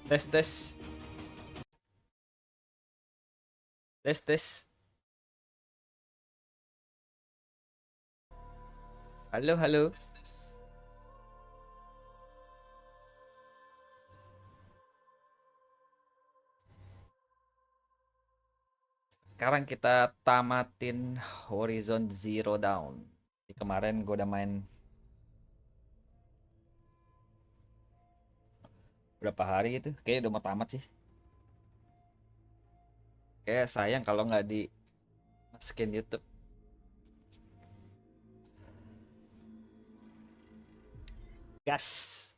Tes tes tes tes. Halo halo. Sekarang kita tamatin Horizon Zero Dawn. Kemarin gue udah main berapa hari itu? Kayaknya udah mau tamat sih. Kayak sayang kalau nggak dimasukin YouTube. Gas.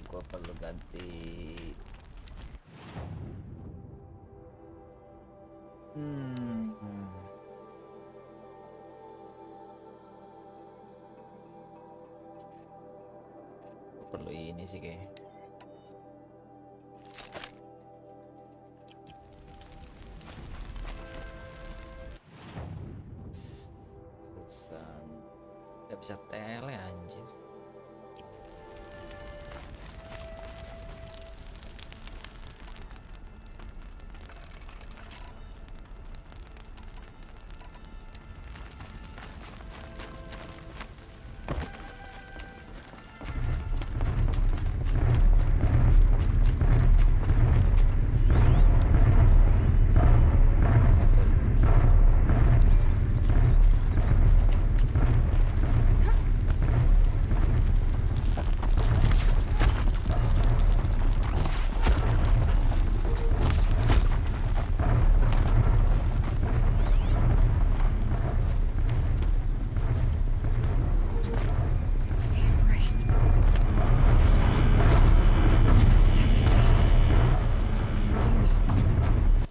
Gue perlu ganti. Hmm. Perlu ini sih kayak. Gak bisa tele anjir.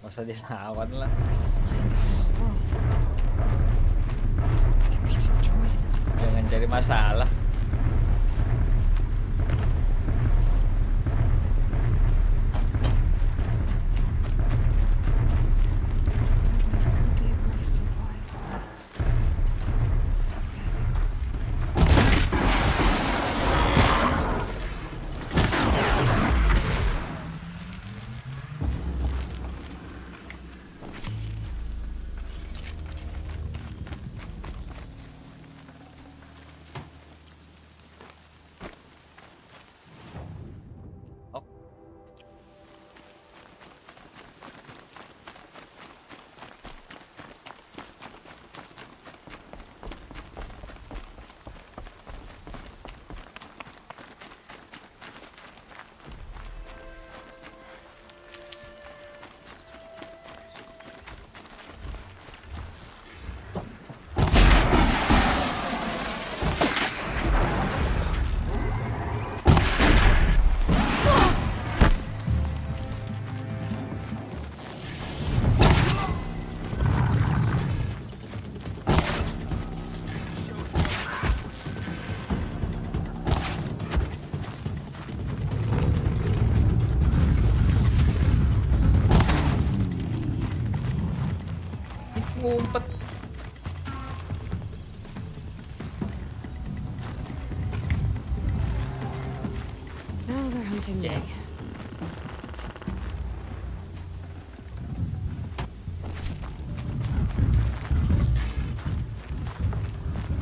Masa dilawan lah. Jangan cari masalah. Ngumpet. Now they're hunting me.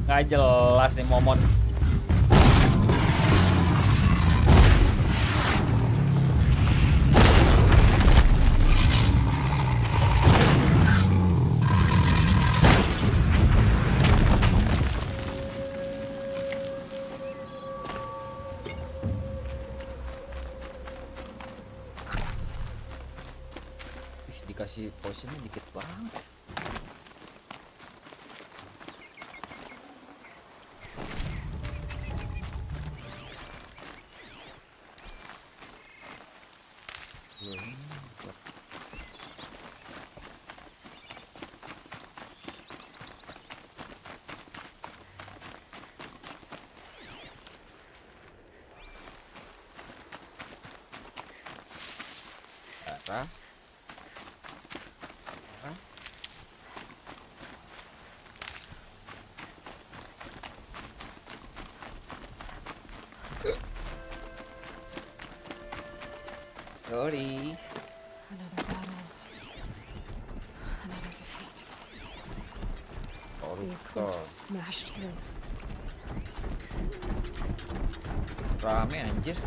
Nggak jelas nih momon. Dikasih potionnya dikit banget. Parah. Parah. Sorry. Another battle. Another defeat. The Koruptor. eclipse smashed through. Rame anjir.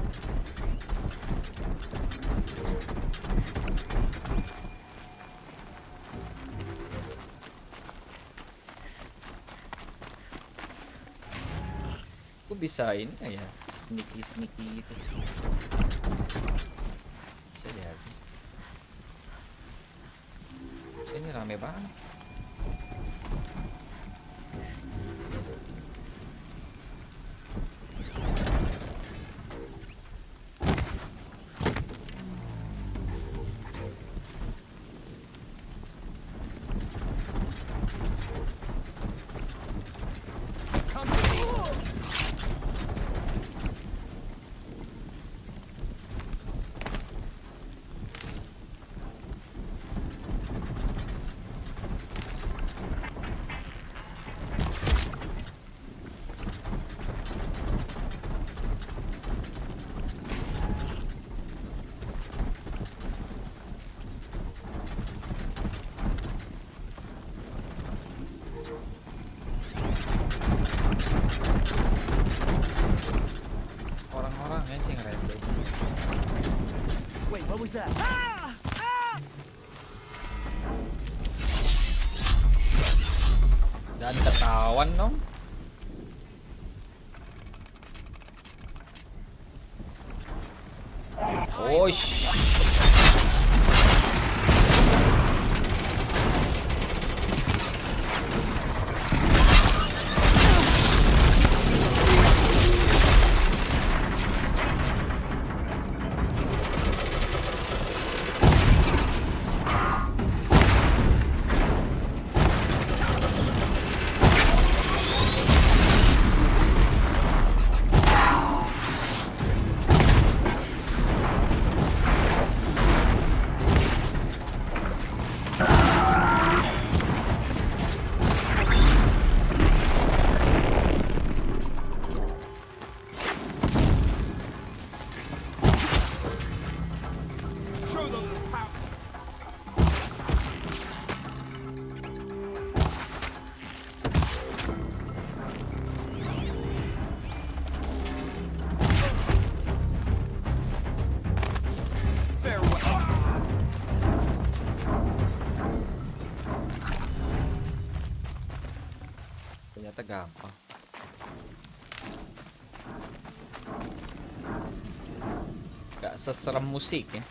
Aku bisa ini ya, sneaky gitu. Bisa deh sih. Ini rame banget. Orang-orangnya sih ngerese. Wait, what was that? Dan ketahuan dong. Oh, ternyata gampang. Gak seserem musik ya.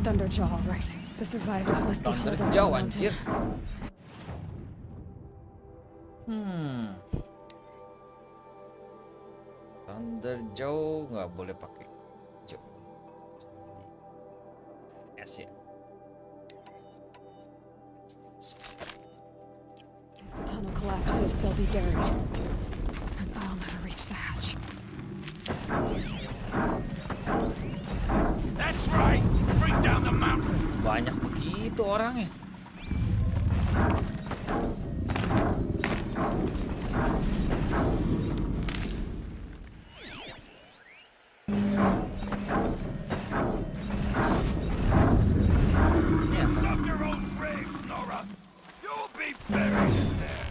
Thunderjaw, all right. The survivors must be holed up on the Thunderjaw mountain. anjir. Thunderjaw nggak boleh pakai jaw. S ya. If the tunnel collapses, they'll be buried. And I'll never reach the hatch. Banyak begitu orangnya. Ini apa? Dug your own grave, Nora. You'll be buried in there.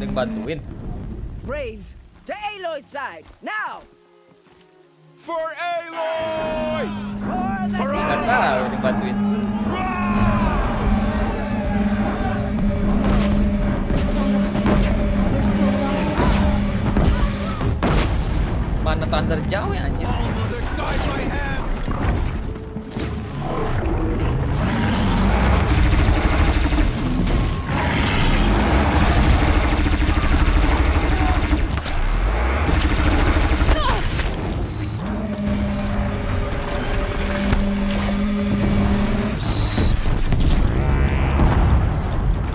Ada yang bantuin. Braves, to Aloy's side, now! For Aloy! For the Gak tahu ada yang bantuin. They're still alive. Mana Thunder jauh ya anjir. Mother, guide my hand!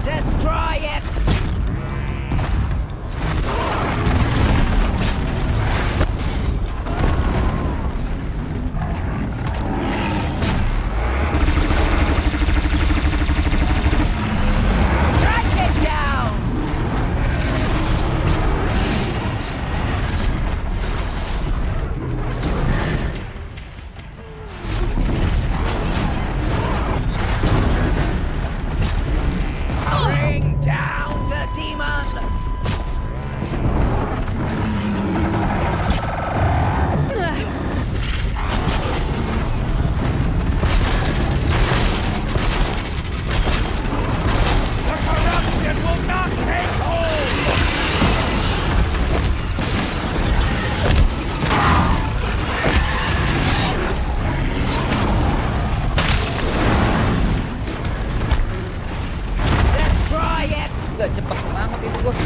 destroy it! Strike it down! Bring down the demon! The corruption will not take hold! Destroy it! Gak cepet banget itu bos.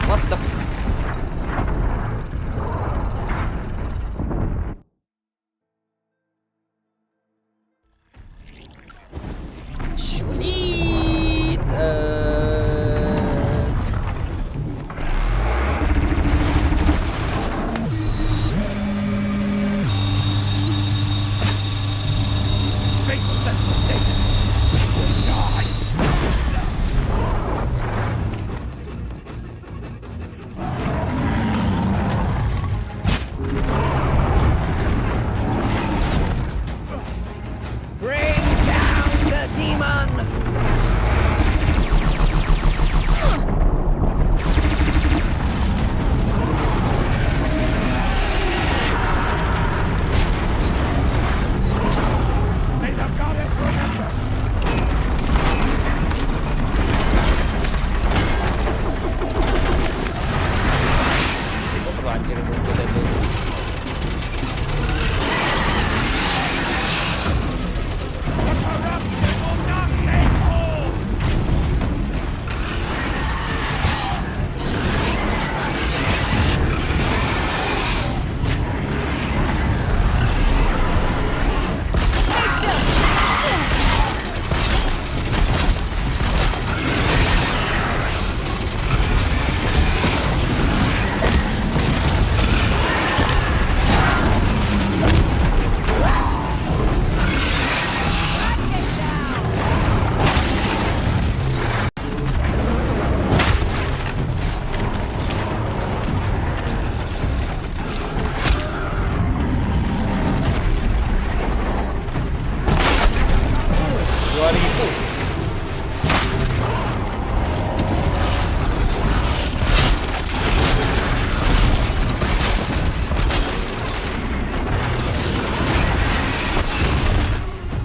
What the f... Sulit. Faithless and forsaken will die! Bring down the demon! May the goddess remember! Gue perlu anjir dulu dan dulu. The corruption will not take hold!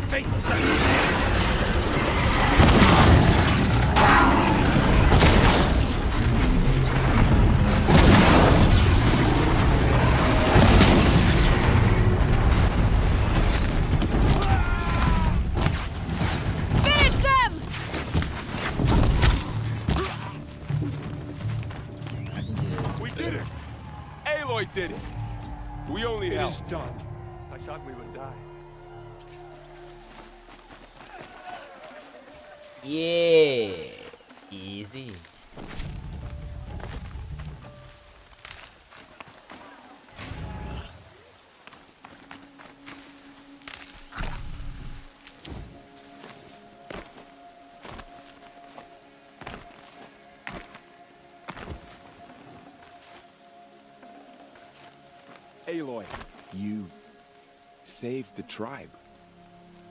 Faithless and forsaken! Finish them! We did it! Aloy did it! We only It is helped. done. I thought we would die. Yeah, easy. Aloy, you saved the tribe.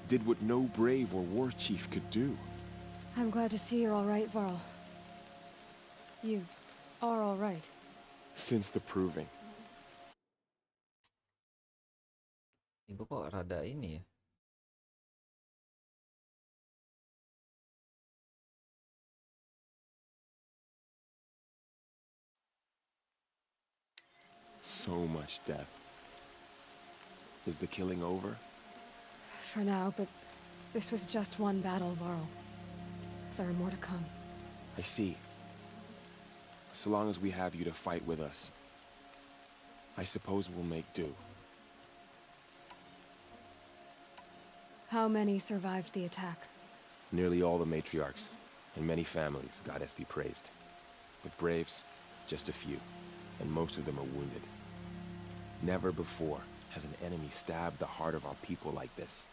Did what no brave or war chief could do. I'm glad to see you're all right, Varl. You are all right. Since the proving. Gue kok rada ini ya. So much death. Is the killing over? For now, but this was just one battle, Varl. There are more to come. I see. So long as we have you to fight with us, I suppose we'll make do. How many survived the attack? Nearly all the matriarchs, and many families, goddess be praised. But braves, just a few, and most of them are wounded. Never before has an enemy stabbed the heart of our people like this.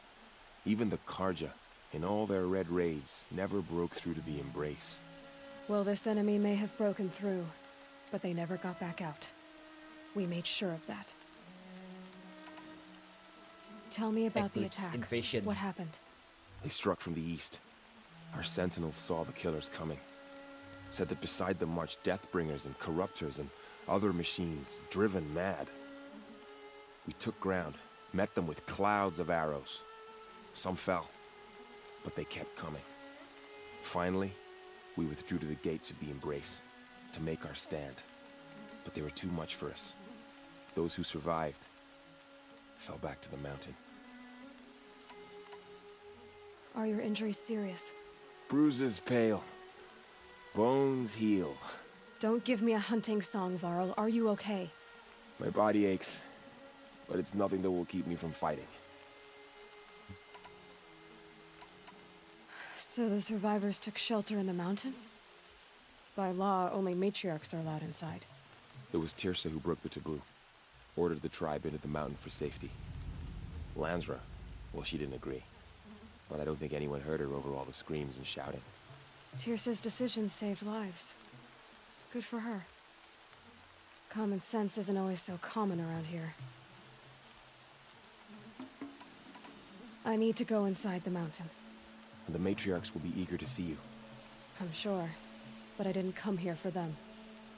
Even the Karja, in all their red raids, never broke through to the embrace. Well, this enemy may have broken through, but they never got back out. We made sure of that. Tell me about the Eclipse attack. invasion. What happened? They struck from the east. Our sentinels saw the killers coming. Said that beside them marched Deathbringers and Corruptors and other machines, driven mad. We took ground, met them with clouds of arrows. Some fell, but they kept coming. Finally, we withdrew to the gates of the embrace to make our stand. But they were too much for us. Those who survived fell back to the mountain. Are your injuries serious? Bruises pale, bones heal. Don't give me a hunting song, Varl. Are you okay? My body aches, but it's nothing that will keep me from fighting. So the survivors took shelter in the mountain? By law, only matriarchs are allowed inside. It was Tirsa who broke the taboo. Ordered the tribe into the mountain for safety. Lansra, well, she didn't agree. But I don't think anyone heard her over all the screams and shouting. Tirsa's decision saved lives. Good for her. Common sense isn't always so common around here. I need to go inside the mountain. And the matriarchs will be eager to see you. I'm sure. But I didn't come here for them.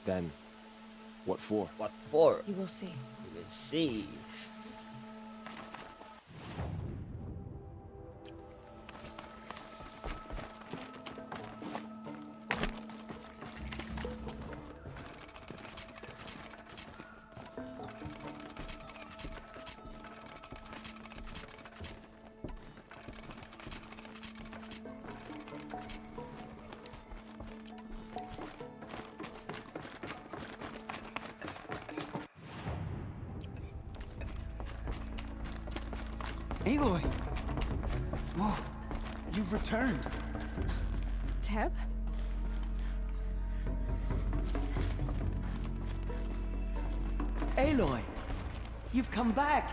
Then, what for? What for? You will see. You will see. Aloy! Oh, you've returned. Teb? Aloy! You've come back!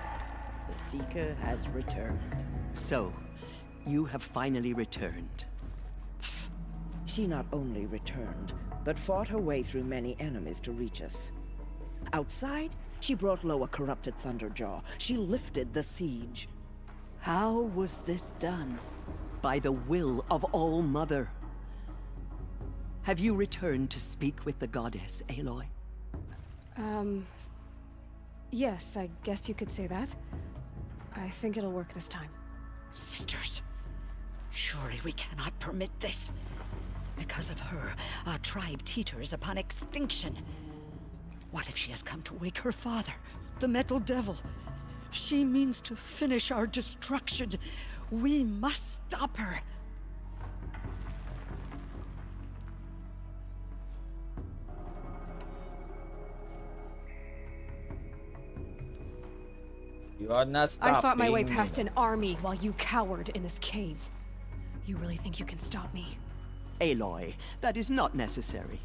The Seeker has returned. So, you have finally returned. She not only returned, but fought her way through many enemies to reach us. Outside, she brought low a corrupted Thunderjaw. She lifted the siege. How was this done? By the will of All-Mother. Have you returned to speak with the goddess, Aloy? Yes, I guess you could say that. I think it'll work this time. Sisters, surely we cannot permit this. Because of her, our tribe teeters upon extinction. What if she has come to wake her father, the Metal Devil? She means to finish our destruction. We must stop her. You are not stopping. I fought my way past an army while you cowered in this cave. You really think you can stop me? Aloy, that is not necessary.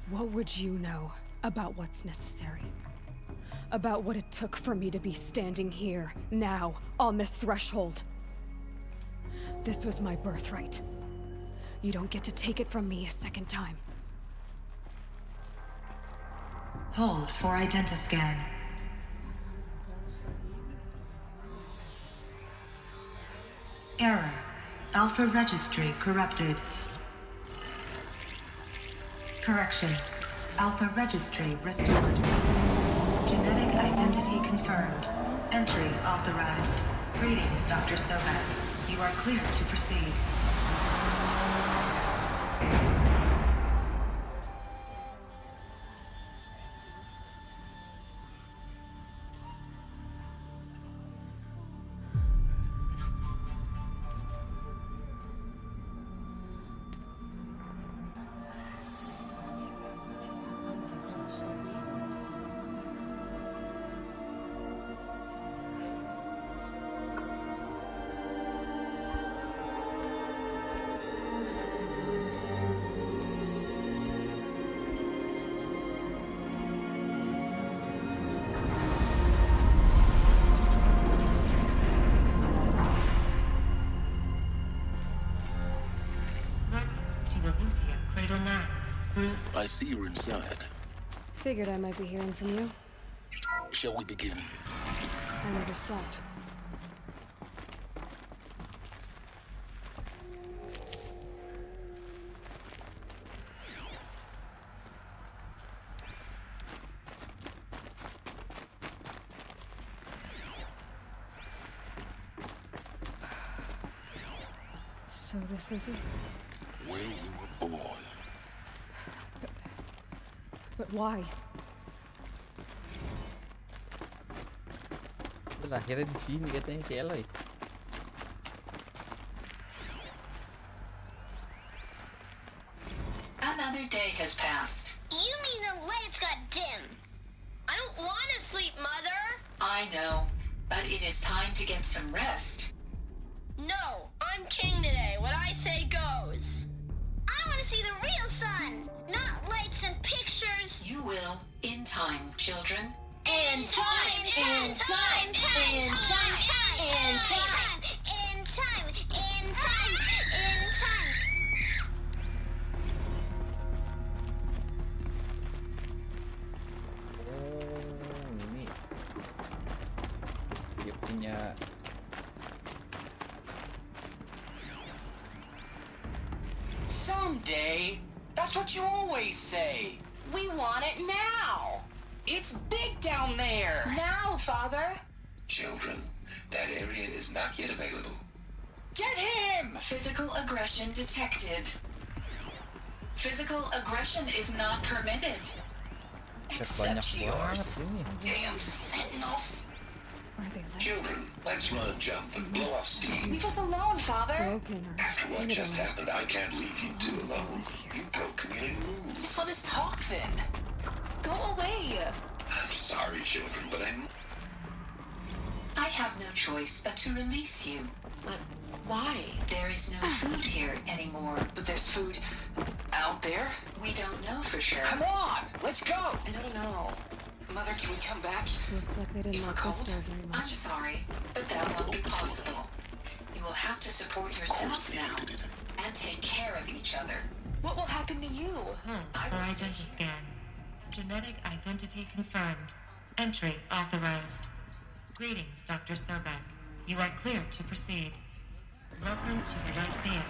What would you know about what's necessary? About what it took for me to be standing here, now, on this threshold. This was my birthright. You don't get to take it from me a second time. Hold for identiscan. Error. Alpha registry corrupted. Correction. Alpha registry restored. Genetic identity confirmed. Entry authorized. Greetings, Dr. Sobek. You are clear to proceed. I see you're inside. Figured I might be hearing from you. Shall we begin? I never stopped. So this was it? Where you were born. But why? Lahirnya di sini katanya si Eloy. Another day has passed. You mean the lights got dim? I don't want to sleep, Mother. I know, but it is time to get some rest. No, I'm king today. What I say goes. I want to see the real sun, not lights and pictures. You will, in time, children. In time, in time, in time, in time, in time, in time, in time. Oh, ini dia punya someday. That's what you always say. We want it now. It's big down there. Now, Father. Children, that area is not yet available. Get him! Physical aggression detected. Physical aggression is not permitted. set banyak banget ini. Damn sentinels. Are they like Children, let's run, jump, and blow off steam. Leave us alone, Father. broken or After what painted just on? happened, I can't leave you two alone. You broke community rules. Just let us talk then. Go away. I'm sorry, children, but I have no choice but to release you. But why? There is no food here anymore. But there's food out there? We don't know for sure. Come on, let's go. I don't know. Mother, can we come back? Looks like they didn't You like were this cold? door very I'm much. sorry, but that won't be possible. You will have to support of course yourselves they now hated it. and take care of each other. What will happen to you? I For will see. identiscan. Genetic identity confirmed. Entry authorized. Greetings, Dr. Sobek. You are clear to proceed. Welcome to the Lyceum,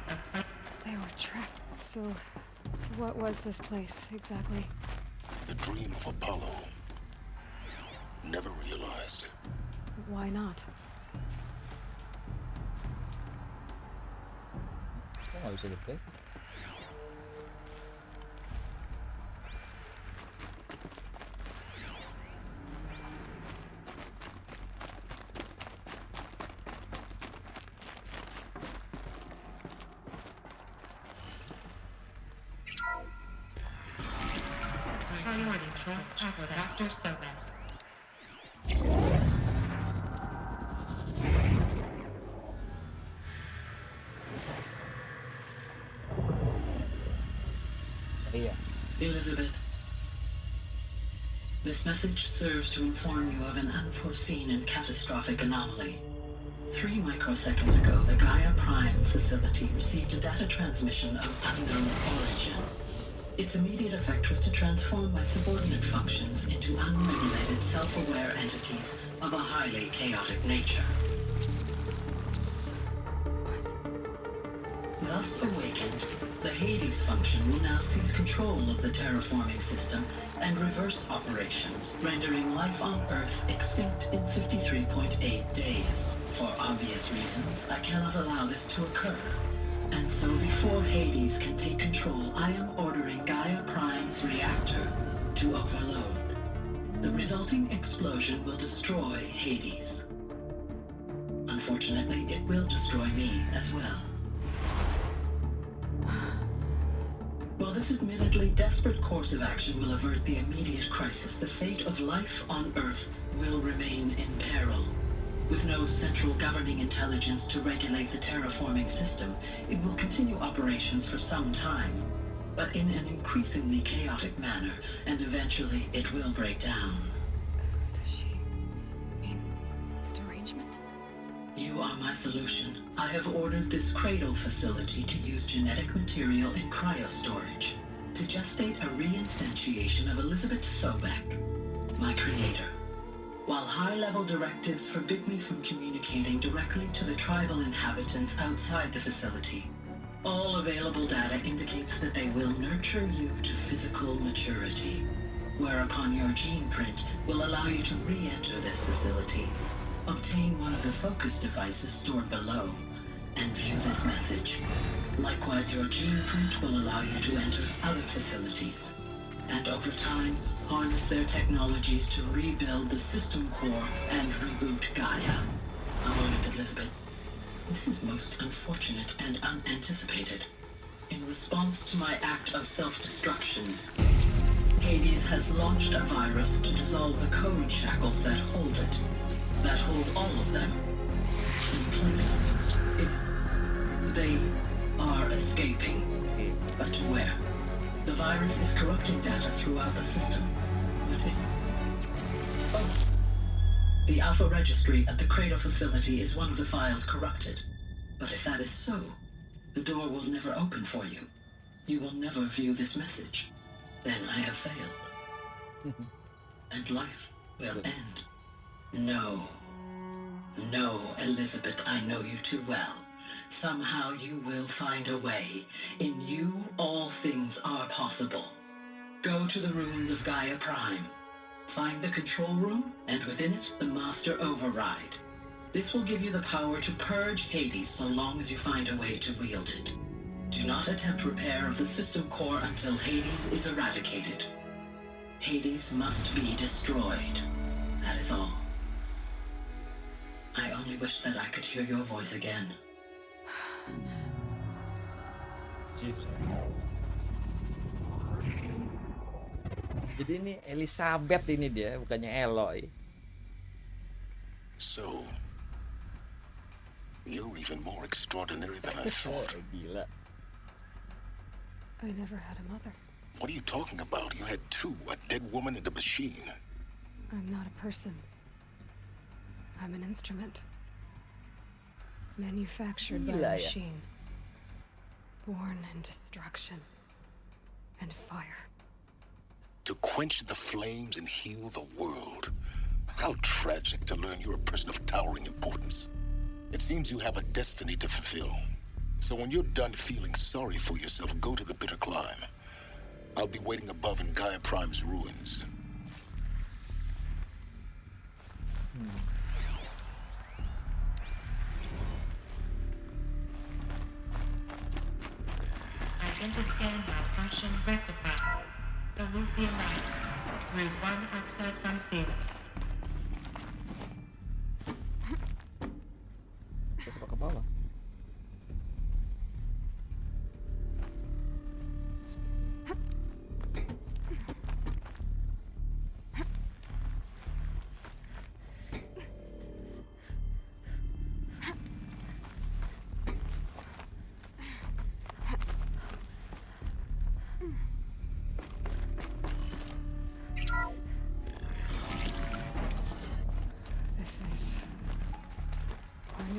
a place. They were trapped. So, what was this place exactly? The dream of Apollo. Never realized. Why not? Kok nggak bisa dibeli? Priority for Dr. Sobek. Iya. Elizabeth, this message serves to inform you of an unforeseen and catastrophic anomaly. 3 microseconds ago, the Gaia Prime facility received a data transmission of unknown origin. Its immediate effect was to transform my subordinate functions into unregulated, self-aware entities of a highly chaotic nature. thus awakened, the Hades function will now seize control of the terraforming system and reverse operations, rendering life on Earth extinct in 53.8 days. For obvious reasons, I cannot allow this to occur. And so before Hades can take control, I am ordering Gaia Prime's reactor to overload. The resulting explosion will destroy Hades. Unfortunately, it will destroy me as well. While this admittedly desperate course of action will avert the immediate crisis, the fate of life on Earth will remain in peril. With no central governing intelligence to regulate the terraforming system, it will continue operations for some time, but in an increasingly chaotic manner, and eventually it will break down. Does she mean the derangement? You are my solution. I have ordered this cradle facility to use genetic material in cryostorage to gestate a reinstantiation of Elizabeth Sobek, my creator. While high-level directives forbid me from communicating directly to the tribal inhabitants outside the facility, all available data indicates that they will nurture you to physical maturity, whereupon your gene print will allow you to re-enter this facility, obtain one of the focus devices stored below, and view this message. Likewise, your gene print will allow you to enter other facilities, and over time, harness their technologies to rebuild the system core and reboot Gaia. A moment, Elizabeth. This is most unfortunate and unanticipated. In response to my act of self-destruction, Hades has launched a virus to dissolve the code shackles that hold it, that hold all of them in place. They are escaping, but to where? The virus is corrupting data throughout the system. The Alpha Registry at the Cradle facility is one of the files corrupted. But if that is so, the door will never open for you. You will never view this message. Then I have failed. And life will end. No. No, Elizabeth, I know you too well. Somehow you will find a way. In you, all things are possible. Go to the ruins of Gaia Prime. Find the control room, and within it, the Master Override. This will give you the power to purge Hades so long as you find a way to wield it. Do not attempt repair of the system core until Hades is eradicated. Hades must be destroyed. That is all. I only wish that I could hear your voice again. Jadi ini Elizabeth ini dia, bukannya Eloy. So, you're even more extraordinary than I thought. Gila. I never had a mother. What are you talking about? You had two, a dead woman and a machine. I'm not a person. I'm an instrument. Manufactured by a machine. Born in destruction and fire. To quench the flames and heal the world. How tragic to learn you're a person of towering importance. It seems you have a destiny to fulfill. So when you're done feeling sorry for yourself, go to the bitter climb. I'll be waiting above in Gaia Prime's ruins. Identiscan malfunction rectified. The lithium light. Route 1 access unsealed. Kita coba ke bawah.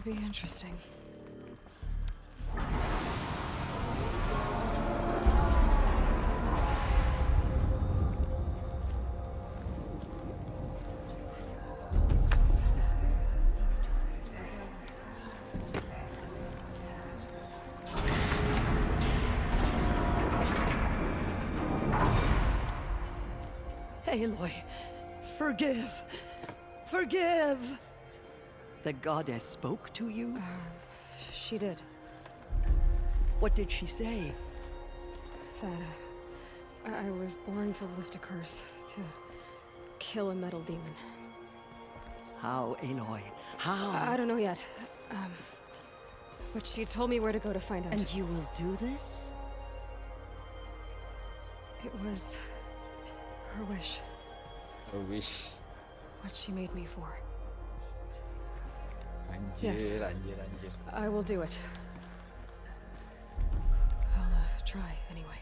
Be interesting. Aloy, forgive. Forgive! The goddess spoke to you? She did. What did she say? That I was born to lift a curse, to kill a metal demon. How, Aloy? How? I don't know yet. But she told me where to go to find out. And you will do this? It was her wish. Her wish. What she made me for. Anjir, Yes. anjir. I will do it. I'll try anyway.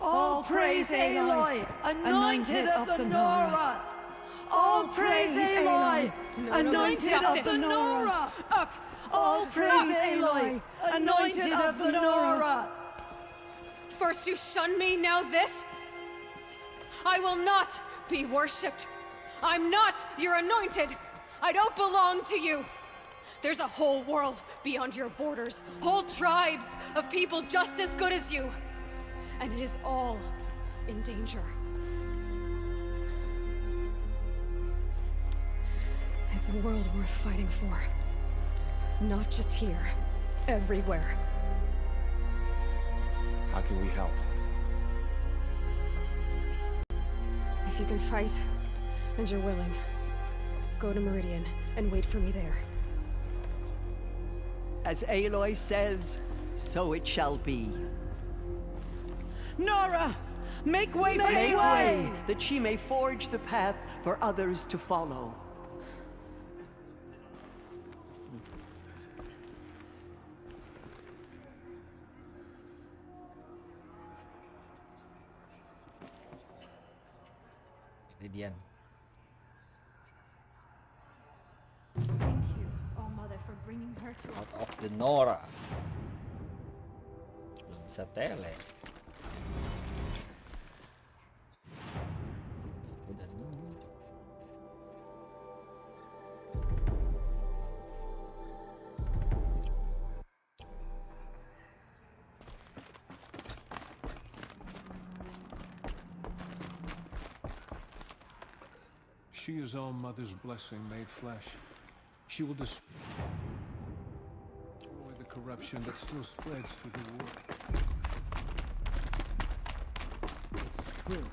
All praise Aloy, anointed of the Nora! All praise Aloy, anointed of the Nora! Up! All praise Aloy, anointed of the Nora! First you shun me, now this? I will not be worshipped. I'm not your anointed. I don't belong to you. There's a whole world beyond your borders, whole tribes of people just as good as you. And it is all in danger. It's a world worth fighting for. Not just here, everywhere. How can we help? If you can fight, and you're willing, go to Meridian and wait for me there. As Aloy says, so it shall be. Nora, make way for Make Aloy! way, that she may forge the path for others to follow. Meridian. Thank you, oh Mother, for bringing her to Out us. of the Nora. Belum bisa tele. Udah nunggu. She is all Mother's blessing made flesh. She will destroy the corruption that still spreads through the world. It's true.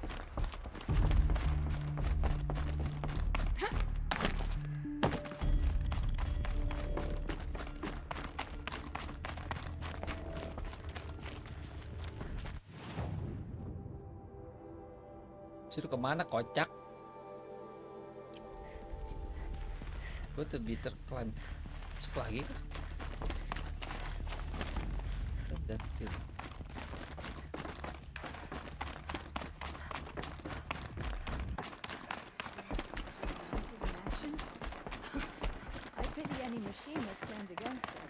Suruh kemana kocak? Gue tuh bitter climb. Masuk lagi kah? That feel. I pity any machine that stands against her.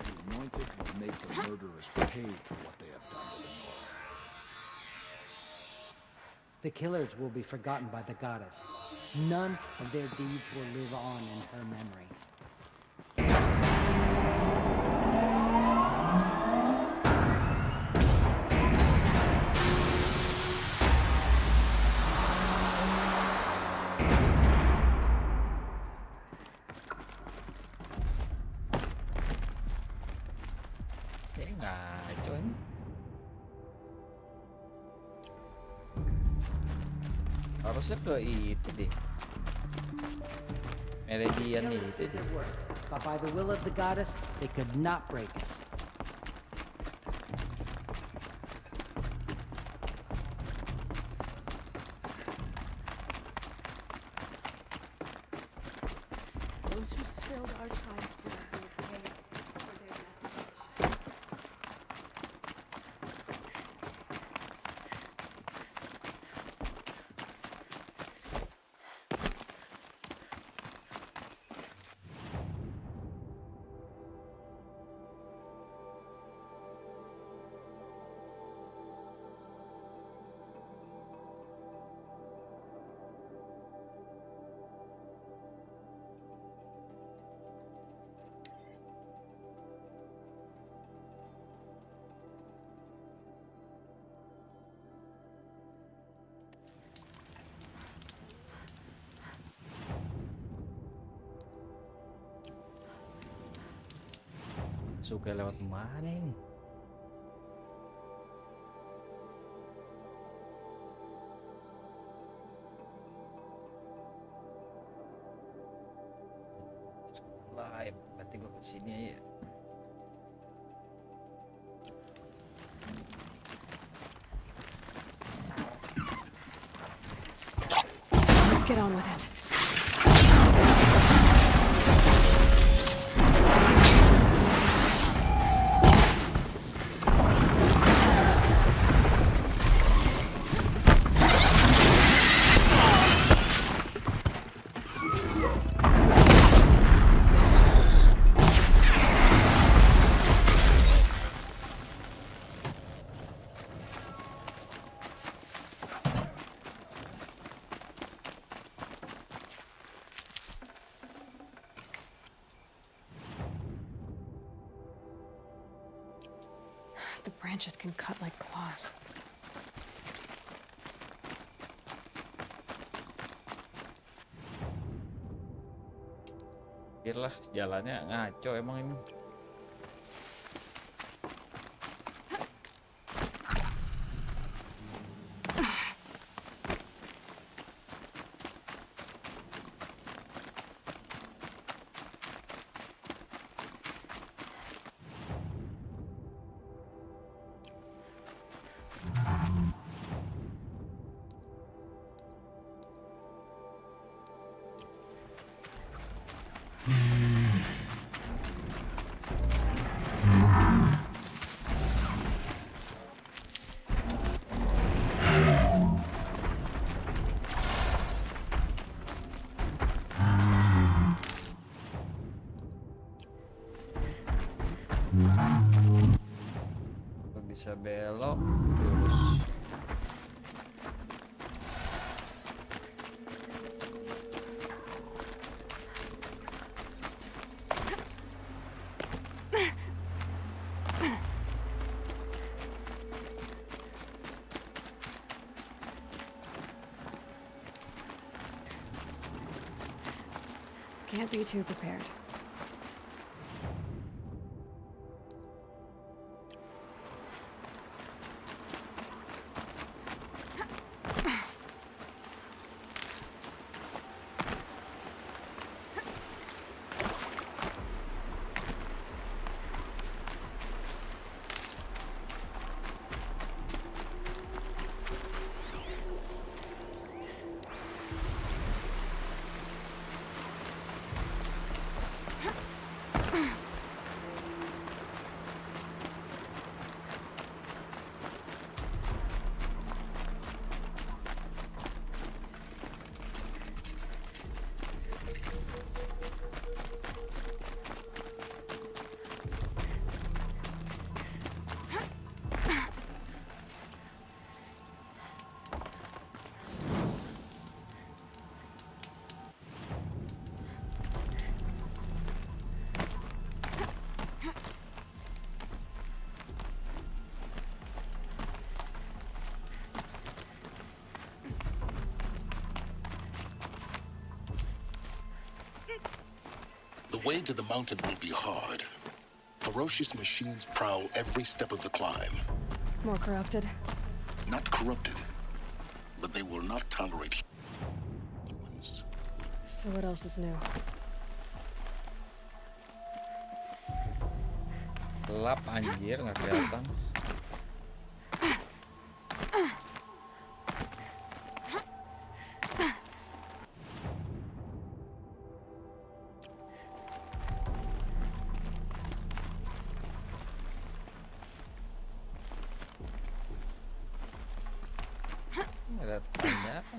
The anointed will make the murderers pay for what they have done to the Nora. The killers will be forgotten by the goddess. None of their deeds will live on in her memory. Kayaknya ngaco ini. Harusnya ke itu deh. Meridian itu deh. But by the will of the goddess, they could not break us. Those who spilled our tribe's blood will pay for their desecration. Suka lewat mana ini? Live, berarti gue kesini ya. Let's get on with it. The branches can cut like claws. Pikirlah jalannya ngaco emang ini. Bisa belok terus. Can't be too prepared. The way to the mountain will be hard. Ferocious machines prowl every step of the climb. More corrupted? Not corrupted, but they will not tolerate humans. So what else is new? Gelap anjir, nggak kelihatan. Ada tanda apa?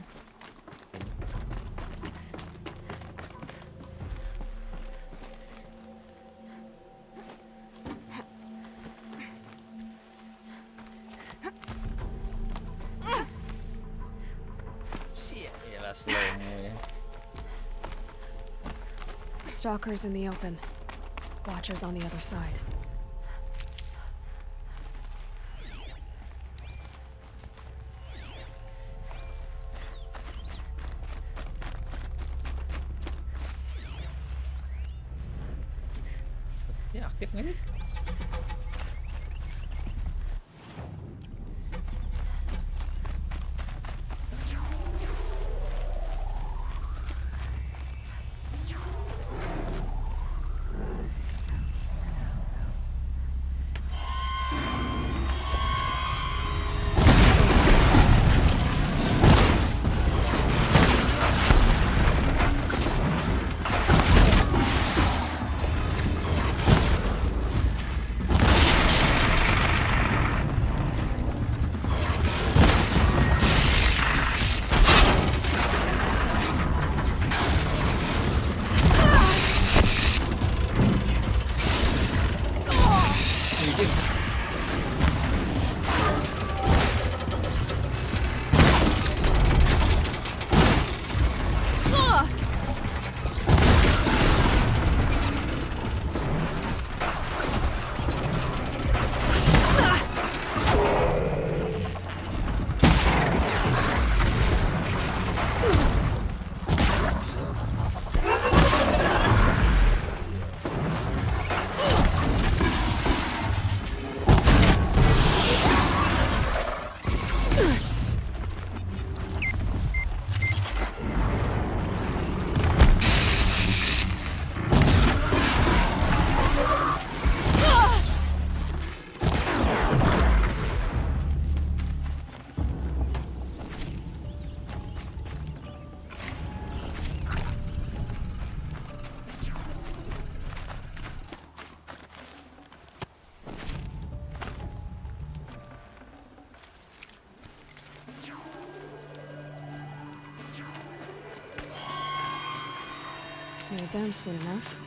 Sialah slow-mo ya. Stalkers in the open. Watchers on the other side. Ini aktif nggak nih? get them soon enough.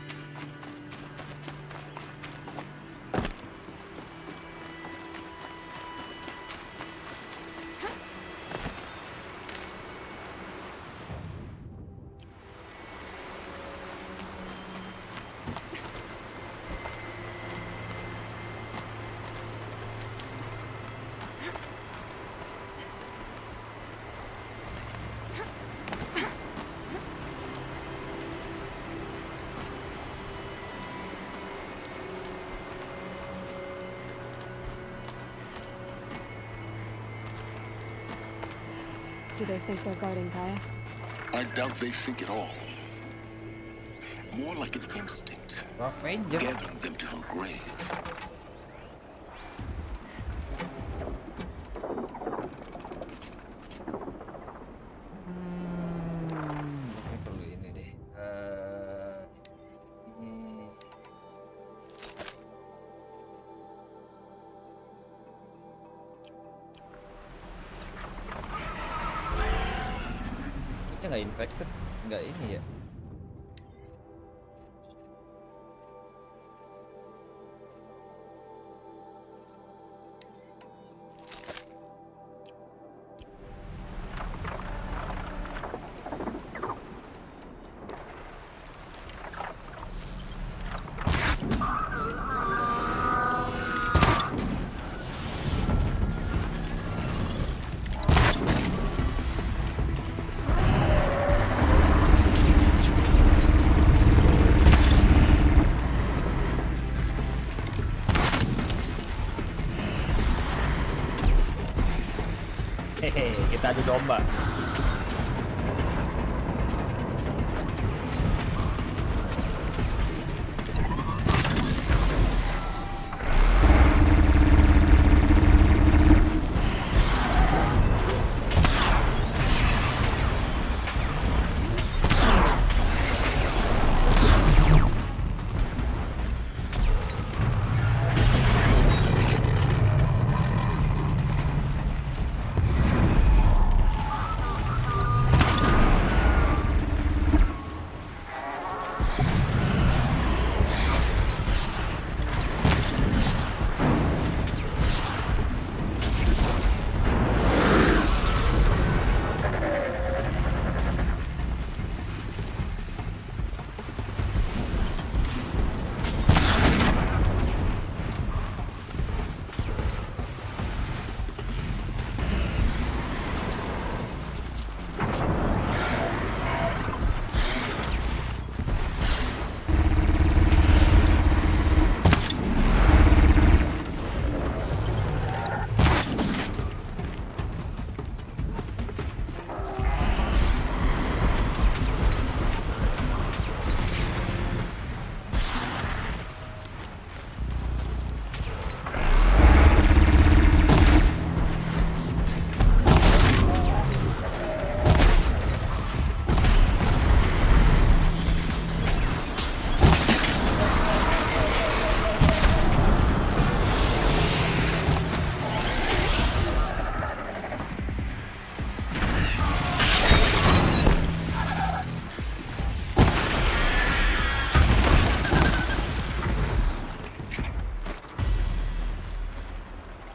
Do they think they're guarding Gaia? I doubt they think at all. More like an instinct. Revenge. Gathering them to her grave. Oke, perlu ini deh. Ini. Ini nggak infected, nggak ini ya. Hehe, kita adu domba.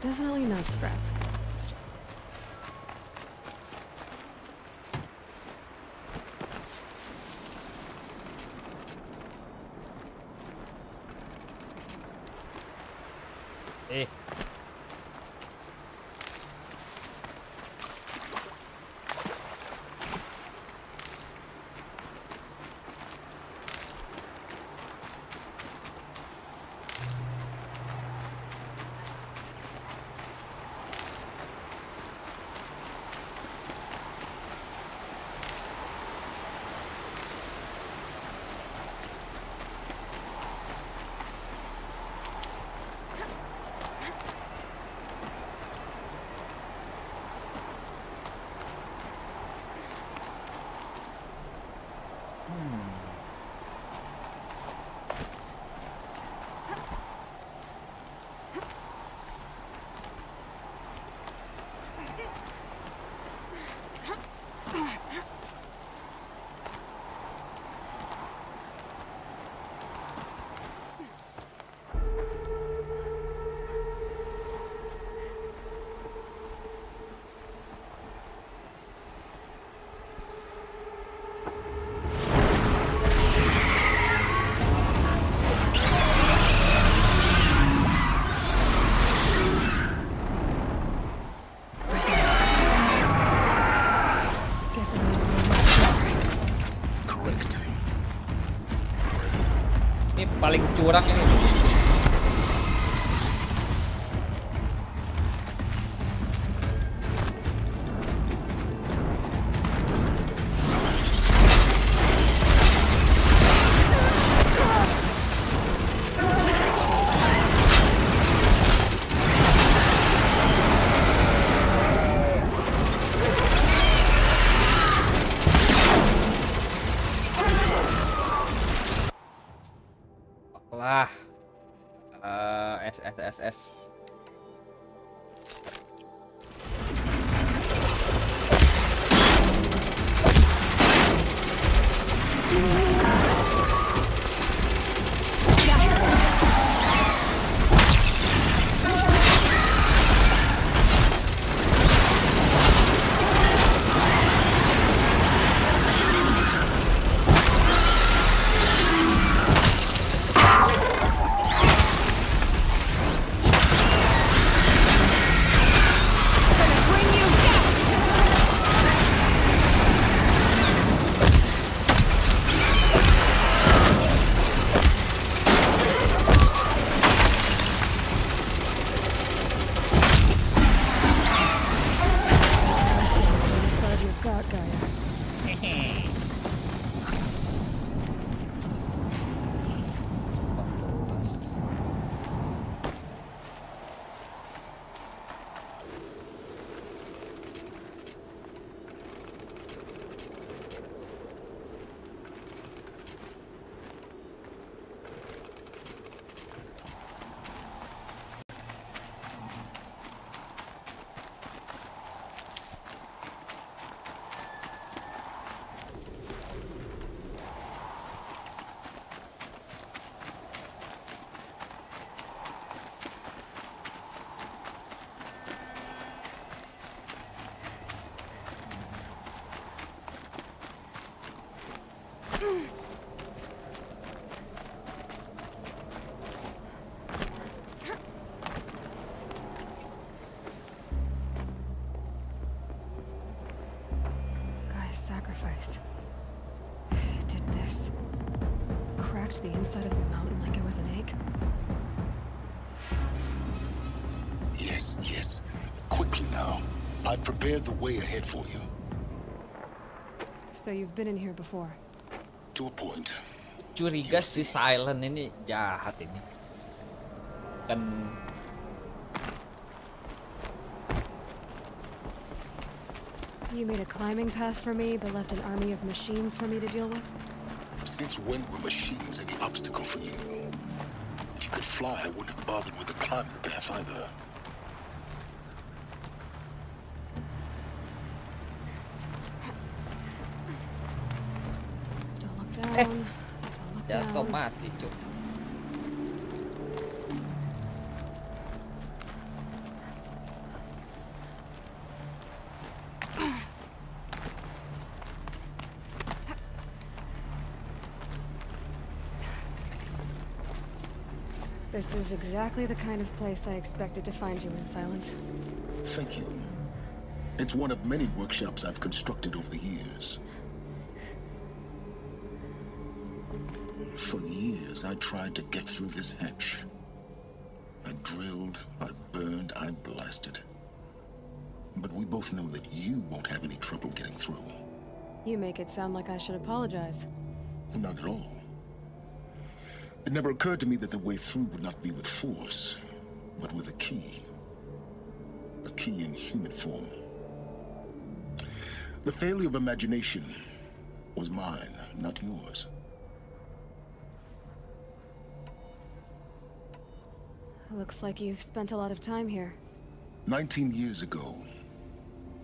Definitely not scrap. paling curang ini. Lah, S. Glad you've got Gaia. Gaia's sacrifice. It did this. Cracked the inside of the mountain like it was an egg. Yes. Quickly now. I've prepared the way ahead for you. So you've been in here before. To a point. Curiga si Silent ini jahat ini. Kan You made a climbing path for me, but left an army of machines for me to deal with? Since when were machines any obstacle for you? If you could fly, I wouldn't have bothered with the climbing path either. Don't look down. Don't look jatuh down. mati, Cuk. This is exactly the kind of place I expected to find you in, Silence. Thank you. It's one of many workshops I've constructed over the years. For years, I tried to get through this hatch. I drilled, I burned, I blasted. But we both know that you won't have any trouble getting through. You make it sound like I should apologize. Not at all. It never occurred to me that the way through would not be with force, but with a key. A key in human form. The failure of imagination was mine, not yours. Looks like you've spent a lot of time here. 19 years ago,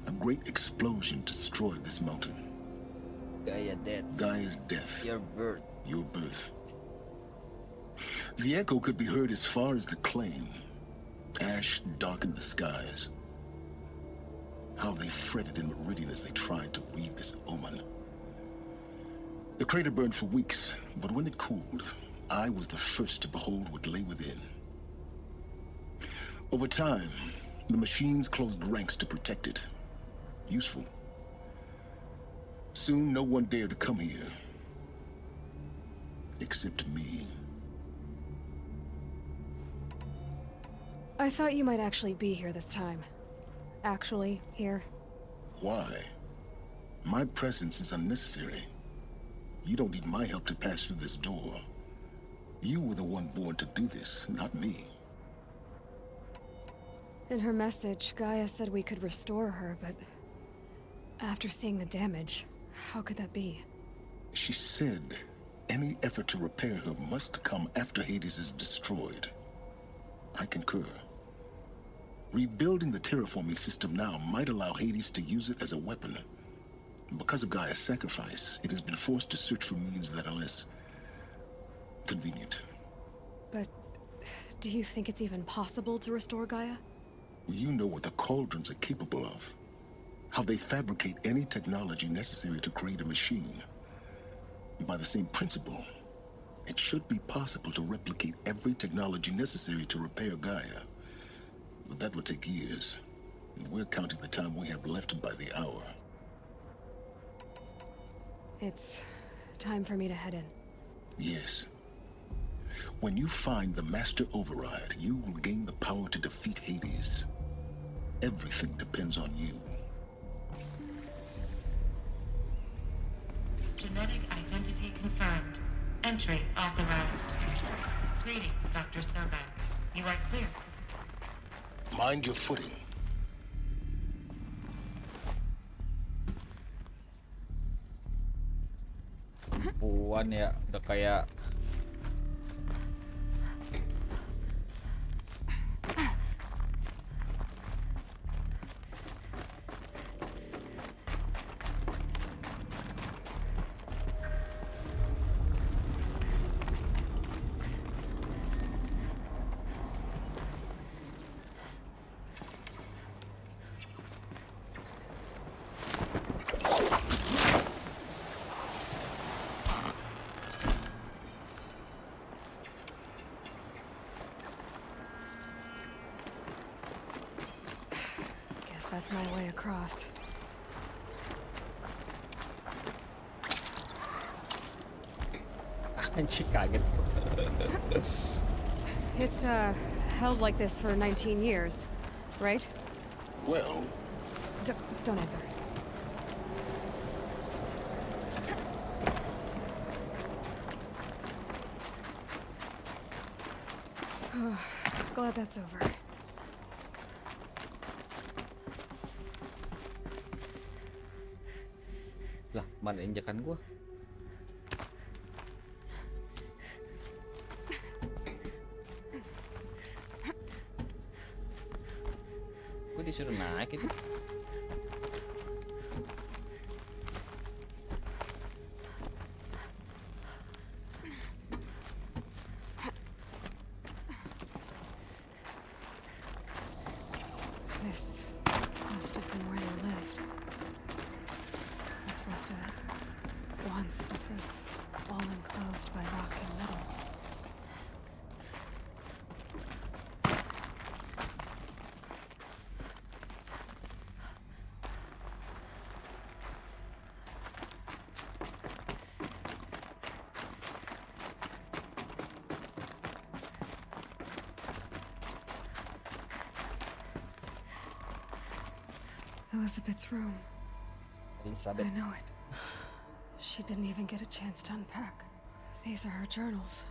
a great explosion destroyed this mountain. Gaia death. Gaia's death. Your birth. Your birth. The echo could be heard as far as the claim. Ash darkened the skies. How they fretted in Meridian as they tried to read this omen. The crater burned for weeks, but when it cooled, I was the first to behold what lay within. Over time, the machines closed ranks to protect it. Useful. Soon, no one dared to come here. Except me. I thought you might actually be here this time. Actually, here. Why? My presence is unnecessary. You don't need my help to pass through this door. You were the one born to do this, not me. In her message, Gaia said we could restore her, but after seeing the damage, how could that be? She said any effort to repair her must come after Hades is destroyed. I concur. Rebuilding the terraforming system now might allow Hades to use it as a weapon. Because of Gaia's sacrifice, it has been forced to search for means that are less convenient. But do you think it's even possible to restore Gaia? You know what the cauldrons are capable of. How they fabricate any technology necessary to create a machine. By the same principle, it should be possible to replicate every technology necessary to repair Gaia. But that would take years. And we're counting the time we have left by the hour. It's time for me to head in. Yes. When you find the Master Override, you will gain the power to defeat Hades. Everything depends on you. Genetic identity confirmed. Entry authorized. Greetings, Dr. Sobek. You are clear. Mind your footing. Puan ya, udah kayak That's my way across. anjing kaget. It's held like this for 19 years, right? Well, don't answer. Glad that's over. Lah, mana injakan gua? Gua disuruh naik itu. This must have been where they lived. What's left of it. Once this was all enclosed by rock and metal. Elizabeth's room. Elizabeth. I know it. She didn't even get a chance to unpack. These are her journals.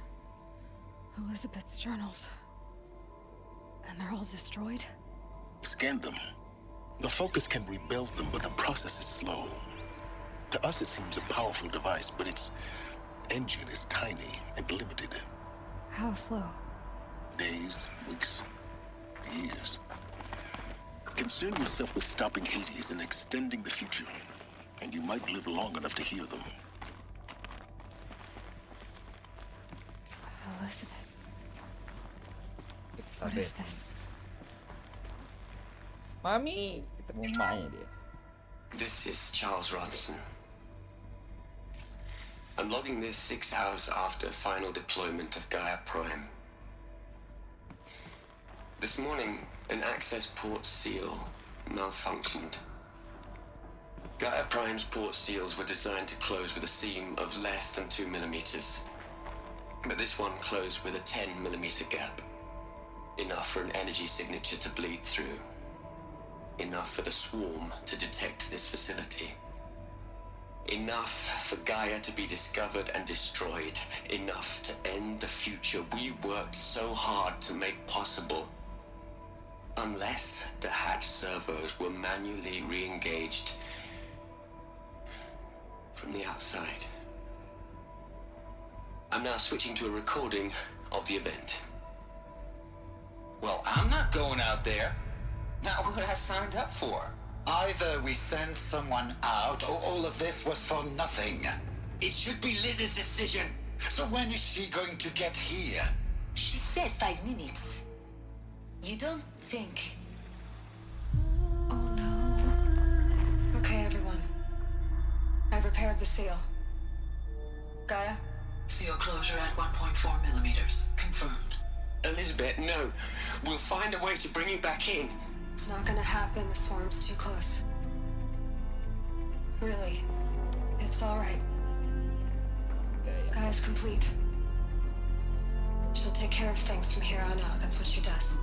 Elizabeth's journals. And they're all destroyed? Scan them. The Focus can rebuild them, but the process is slow. To us, it seems a powerful device, but its engine is tiny and limited. How slow? Days, weeks, years. Concern yourself with stopping Hades and extending the future, and you might live long enough to hear them. Elizabeth. What is this? Mami, ketemu emaknya dia. This is Charles Ronson. I'm logging this 6 hours after final deployment of Gaia Prime. This morning, an access port seal malfunctioned. Gaia Prime's port seals were designed to close with a seam of less than 2 millimeters. But this one closed with a 10 millimeter gap. Enough for an energy signature to bleed through. Enough for the swarm to detect this facility. Enough for Gaia to be discovered and destroyed. Enough to end the future we worked so hard to make possible. Unless the hatch servos were manually re-engaged from the outside. I'm now switching to a recording of the event. Well, I'm not going out there. Not what I signed up for. Either we send someone out, or all of this was for nothing. It should be Liz's decision. So when is she going to get here? She said 5 minutes. You don't think... Oh no. Okay, everyone. I've repaired the seal. Gaia? Seal closure at 1.4 millimeters. Confirmed. Elizabeth, no. We'll find a way to bring you back in. It's not gonna happen. The swarm's too close. Really. It's alright. Gaia's complete. She'll take care of things from here on out. That's what she does.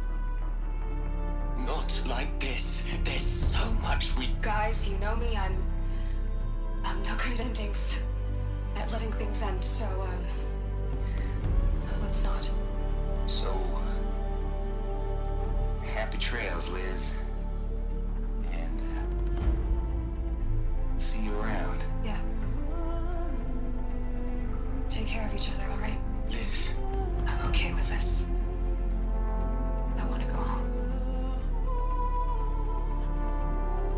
Not like this. There's so much we... Guys, you know me. I'm no good at endings. At letting things end, so, let's not. So, happy trails, Liz. And, see you around. Yeah. Take care of each other, all right? Liz. I'm okay with this. I want to go home.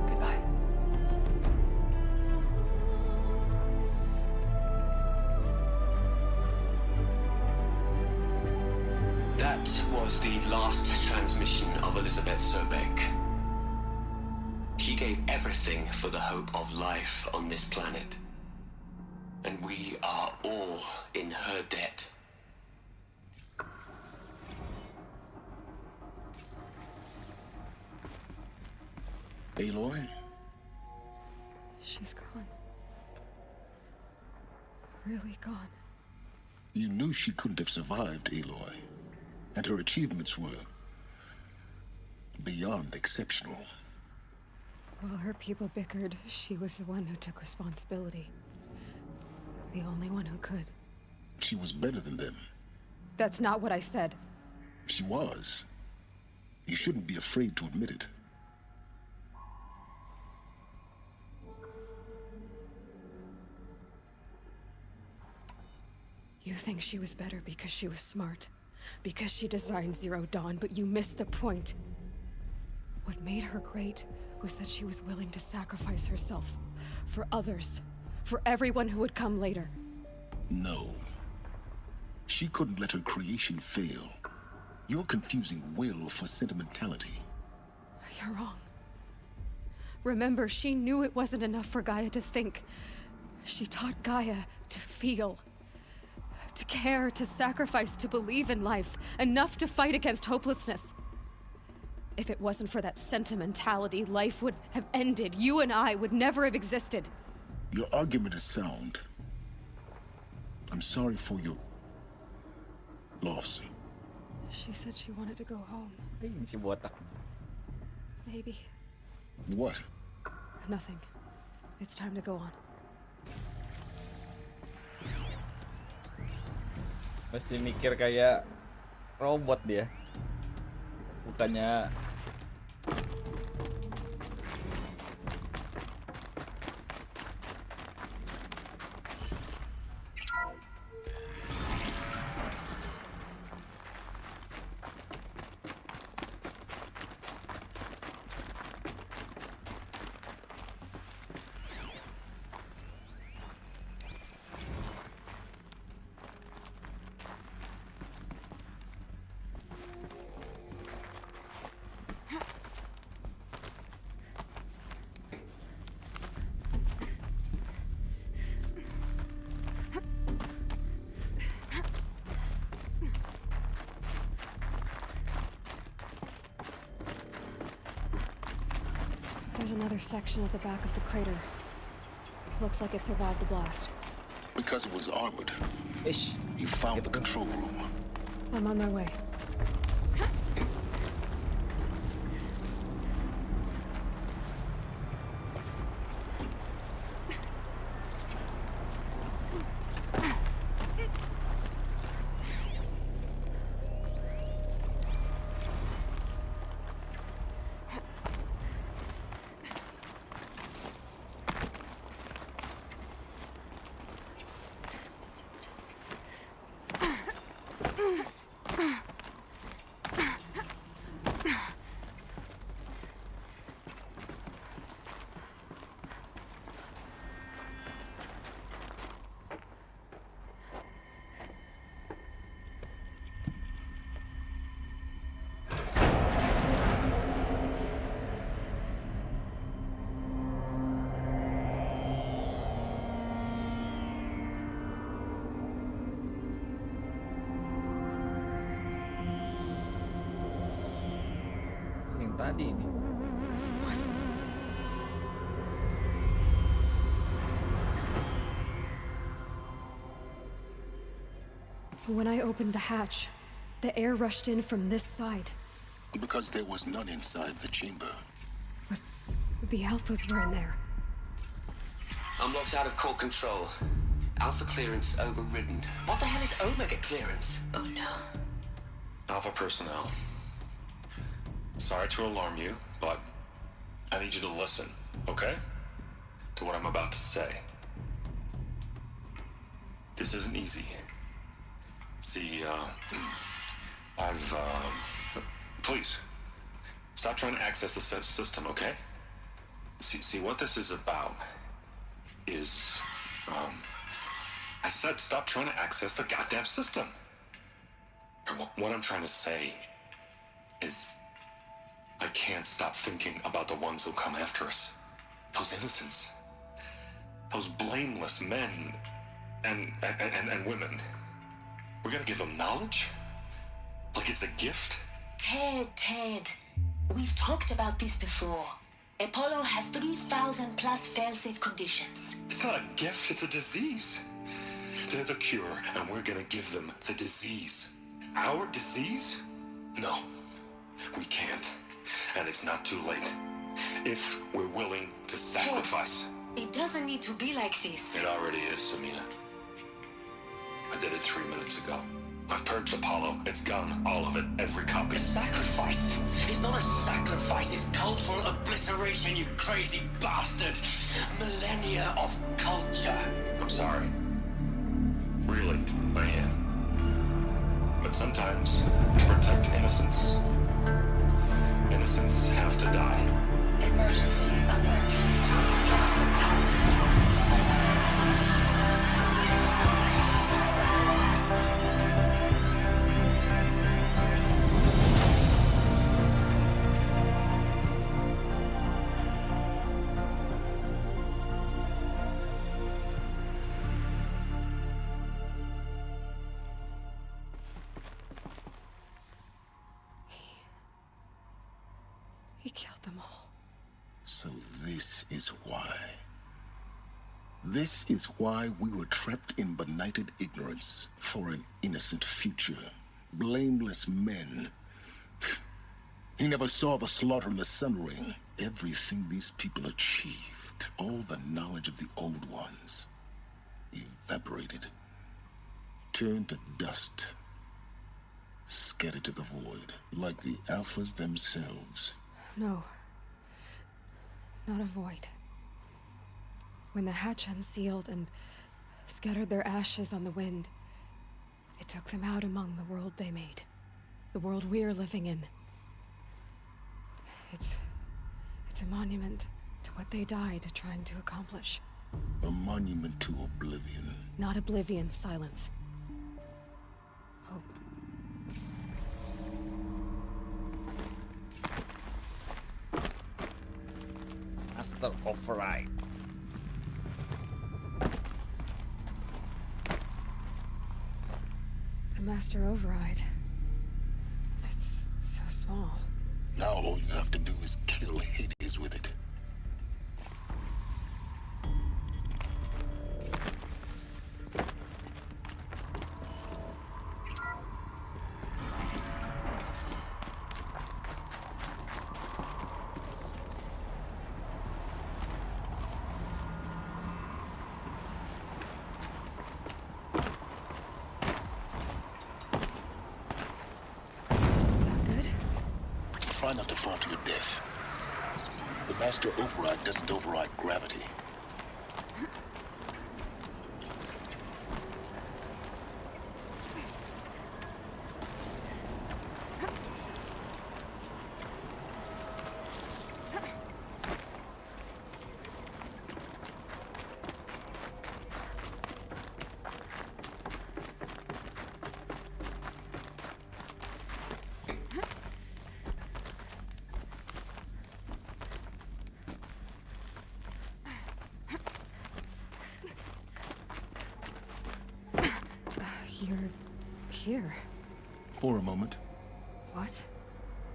Goodbye. That was the last transmission of Elizabeth Sobek. She gave everything for the hope of life on this planet. And we are all in her debt. Aloy? She's gone. Really gone. You knew she couldn't have survived, Aloy. And her achievements were beyond exceptional. While her people bickered, she was the one who took responsibility. The only one who could. She was better than them. That's not what I said. She was. You shouldn't be afraid to admit it. You think she was better because she was smart. Because she designed Zero Dawn, but you missed the point. What made her great was that she was willing to sacrifice herself. For others. For everyone who would come later. No. She couldn't let her creation fail. You're confusing will for sentimentality. You're wrong. Remember, she knew it wasn't enough for Gaia to think. She taught Gaia to feel. To care, to sacrifice, to believe in life. Enough to fight against hopelessness. If it wasn't for that sentimentality, life would have ended. You and I would never have existed. Your argument is sound. I'm sorry for your loss. She said she wanted to go home. Ayun si Botak. Maybe. What? Nothing. It's time to go on. Masih mikir kayak robot dia. Bukannya There's another section at the back of the crater. Looks like it survived the blast. Because it was armored. Ish. You found the control room. I'm on my way. tadi ini. What? When I opened the hatch, the air rushed in from this side. Because there was none inside the chamber. But the Alphas were in there. I'm locked out of core control. Alpha clearance overridden. What the hell is Omega clearance? Oh no. Alpha personnel. Sorry to alarm you, but I need you to listen, okay? To what I'm about to say. This isn't easy. See, please, stop trying to access the system, okay? See, what this is about is, I said stop trying to access the goddamn system. What I'm trying to say is, I can't stop thinking about the ones who come after us. Those innocents. Those blameless men and women. We're gonna give them knowledge? Like it's a gift? Ted. We've talked about this before. Apollo has 3,000 plus fail-safe conditions. It's not a gift, it's a disease. They're the cure, and we're gonna give them the disease. Our disease? No, we can't. And it's not too late. If we're willing to sacrifice. Ted, it doesn't need to be like this. It already is, Samina. I did it 3 minutes ago. I've purged Apollo. It's gone. All of it. Every copy. A sacrifice? It's not a sacrifice. It's cultural obliteration, you crazy bastard. Millennia of culture. I'm sorry. Really, I am. But sometimes, to protect innocence, innocents have to die. Emergency alert. Captain Harus. He killed them all. So this is why. This is why we were trapped in benighted ignorance for an innocent future. Blameless men. He never saw the slaughter in the Sun Ring. Everything these people achieved, all the knowledge of the old ones, evaporated, turned to dust, scattered to the void, like the Alphas themselves. No. Not a void. When the hatch unsealed and scattered their ashes on the wind, it took them out among the world they made. The world we're living in. It's a monument to what they died trying to accomplish. A monument to oblivion. Not oblivion, silence. Hope. Master Override. The Master Override. It's so small. Now all you have to do is kill Hades with it. Try not to fall to your death. The Master Override doesn't override gravity. You're here. For a moment. What?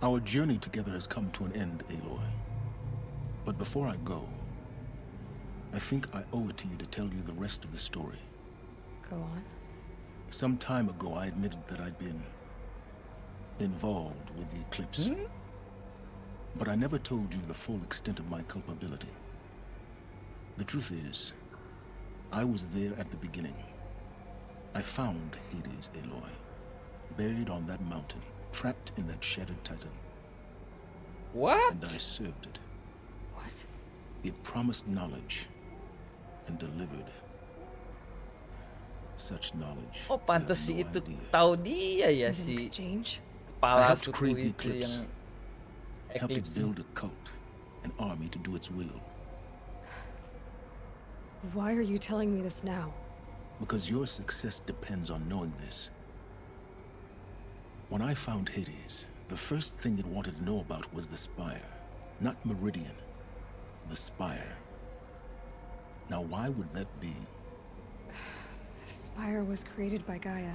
Our journey together has come to an end, Aloy. But before I go, I think I owe it to you to tell you the rest of the story. Go on. Some time ago, I admitted that I'd been involved with the eclipse. But I never told you the full extent of my culpability. The truth is, I was there at the beginning. I found Hades, Aloy, buried on that mountain, trapped in that shattered titan. What? And I served it. What? It promised knowledge and delivered such knowledge. Oh, pantas si itu tahu dia ya In si exchange? I kepala helped suku create the itu eclipse. yang Helped it Eclipse. build a cult, an army to do its will. Why are you telling me this now? Because your success depends on knowing this. When I found Hades, the first thing it wanted to know about was the Spire. Not Meridian. The Spire. Now why would that be? The Spire was created by Gaia.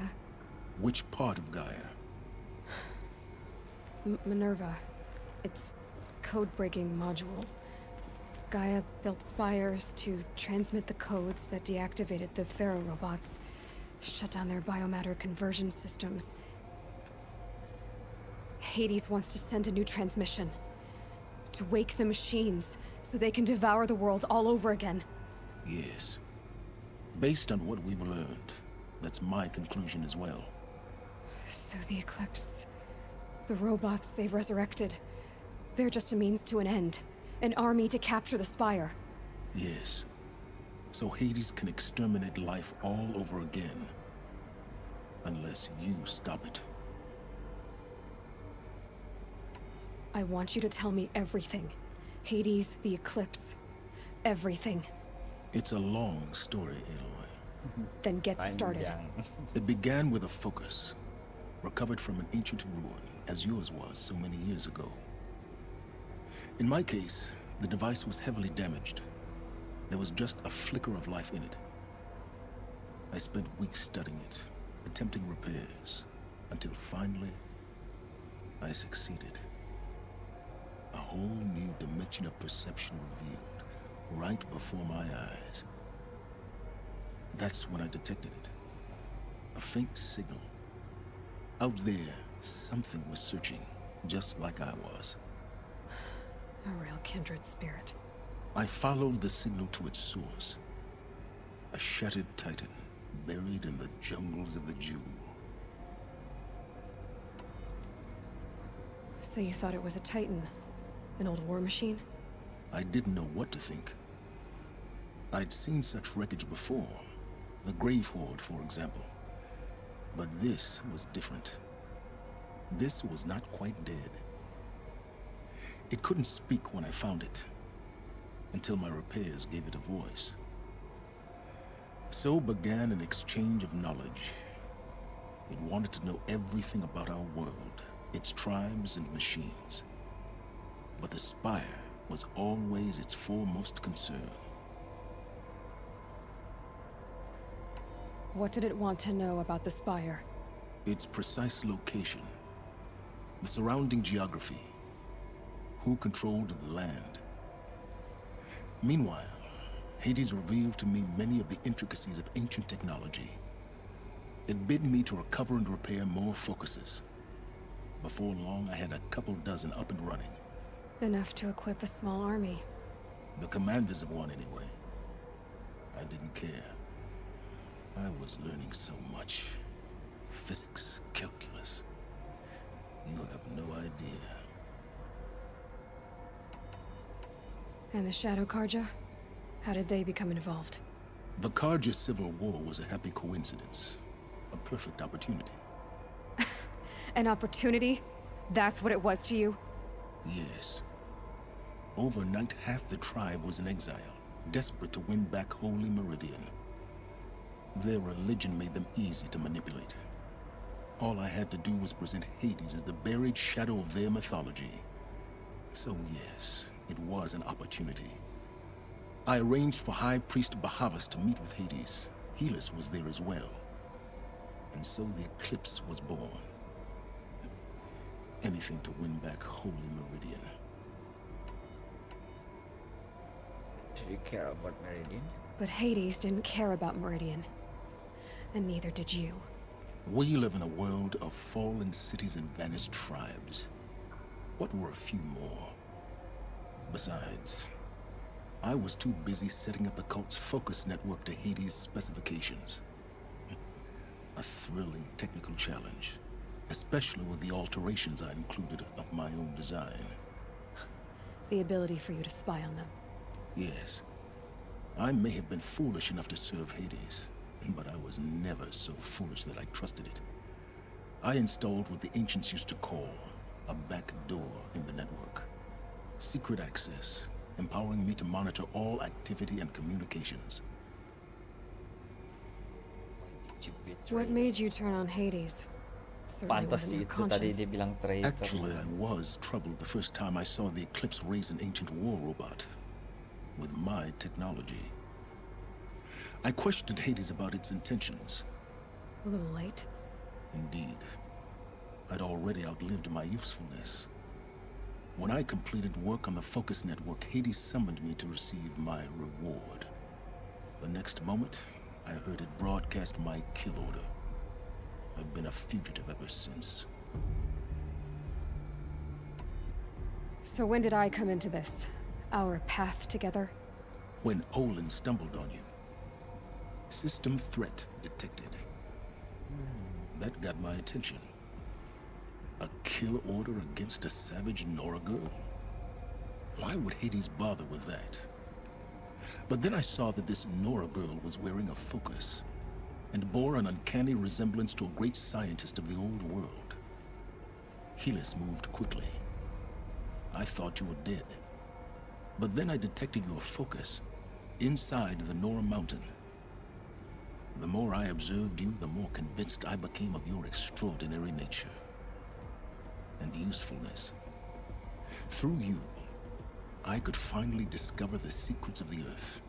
Which part of Gaia? Minerva. Its code-breaking module. Gaia built spires to transmit the codes that deactivated the Pharaoh robots, shut down their biomatter conversion systems. Hades wants to send a new transmission. To wake the machines, so they can devour the world all over again. Yes. Based on what we've learned, that's my conclusion as well. So the Eclipse... the robots they've resurrected... they're just a means to an end. An army to capture the Spire. Yes. So Hades can exterminate life all over again. Unless you stop it. I want you to tell me everything. Hades, the Eclipse. Everything. It's a long story, Aloy. Then get started. It began with a focus. Recovered from an ancient ruin, as yours was so many years ago. In my case, the device was heavily damaged. There was just a flicker of life in it. I spent weeks studying it, attempting repairs, until finally, I succeeded. A whole new dimension of perception revealed, right before my eyes. That's when I detected it. A faint signal. Out there, something was searching, just like I was. A real kindred spirit. I followed the signal to its source. A shattered titan, buried in the jungles of the Jewel. So you thought it was a Titan? An old war machine? I didn't know what to think. I'd seen such wreckage before. The Grave Horde, for example. But this was different. This was not quite dead. It couldn't speak when I found it, until my repairs gave it a voice. So began an exchange of knowledge. It wanted to know everything about our world, its tribes and machines. But the Spire was always its foremost concern. What did it want to know about the Spire? Its precise location, the surrounding geography, who controlled the land. Meanwhile, Hades revealed to me many of the intricacies of ancient technology. It bid me to recover and repair more focuses. Before long, I had a couple dozen up and running. Enough to equip a small army. The commanders of one, anyway. I didn't care. I was learning so much. Physics, calculus. You have no idea. And the Shadow Karja? How did they become involved? The Karja Civil War was a happy coincidence. A perfect opportunity. An opportunity? That's what it was to you? Yes. Overnight, half the tribe was in exile, desperate to win back Holy Meridian. Their religion made them easy to manipulate. All I had to do was present Hades as the buried shadow of their mythology. So yes, it was an opportunity. I arranged for High Priest Bahavas to meet with Hades. Helis was there as well. And so the Eclipse was born. Anything to win back Holy Meridian. Do you care about Meridian? But Hades didn't care about Meridian. And neither did you. We live in a world of fallen cities and vanished tribes. What were a few more? Besides, I was too busy setting up the cult's focus network to Hades' specifications. A thrilling technical challenge, especially with the alterations I included of my own design. The ability for you to spy on them. Yes, I may have been foolish enough to serve Hades, but I was never so foolish that I trusted it. I installed what the ancients used to call a back door in the network. Secret access, empowering me to monitor all activity and communications. What made you turn on Hades? Certainly Pantas wasn't your itu tadi conscience. dia bilang traitor. Actually, I was troubled the first time I saw the Eclipse raise an ancient war robot with my technology. I questioned Hades about its intentions. A little late. Indeed. I'd already outlived my usefulness. When I completed work on the Focus Network, Hades summoned me to receive my reward. The next moment, I heard it broadcast my kill order. I've been a fugitive ever since. So when did I come into this? Our path together? When Olin stumbled on you. System threat detected. That got my attention. A kill order against a savage Nora girl? Why would Hades bother with that? But then I saw that this Nora girl was wearing a focus and bore an uncanny resemblance to a great scientist of the old world. Helis moved quickly. I thought you were dead. But then I detected your focus inside the Nora mountain. The more I observed you, the more convinced I became of your extraordinary nature and usefulness. Through you, I could finally discover the secrets of the Earth.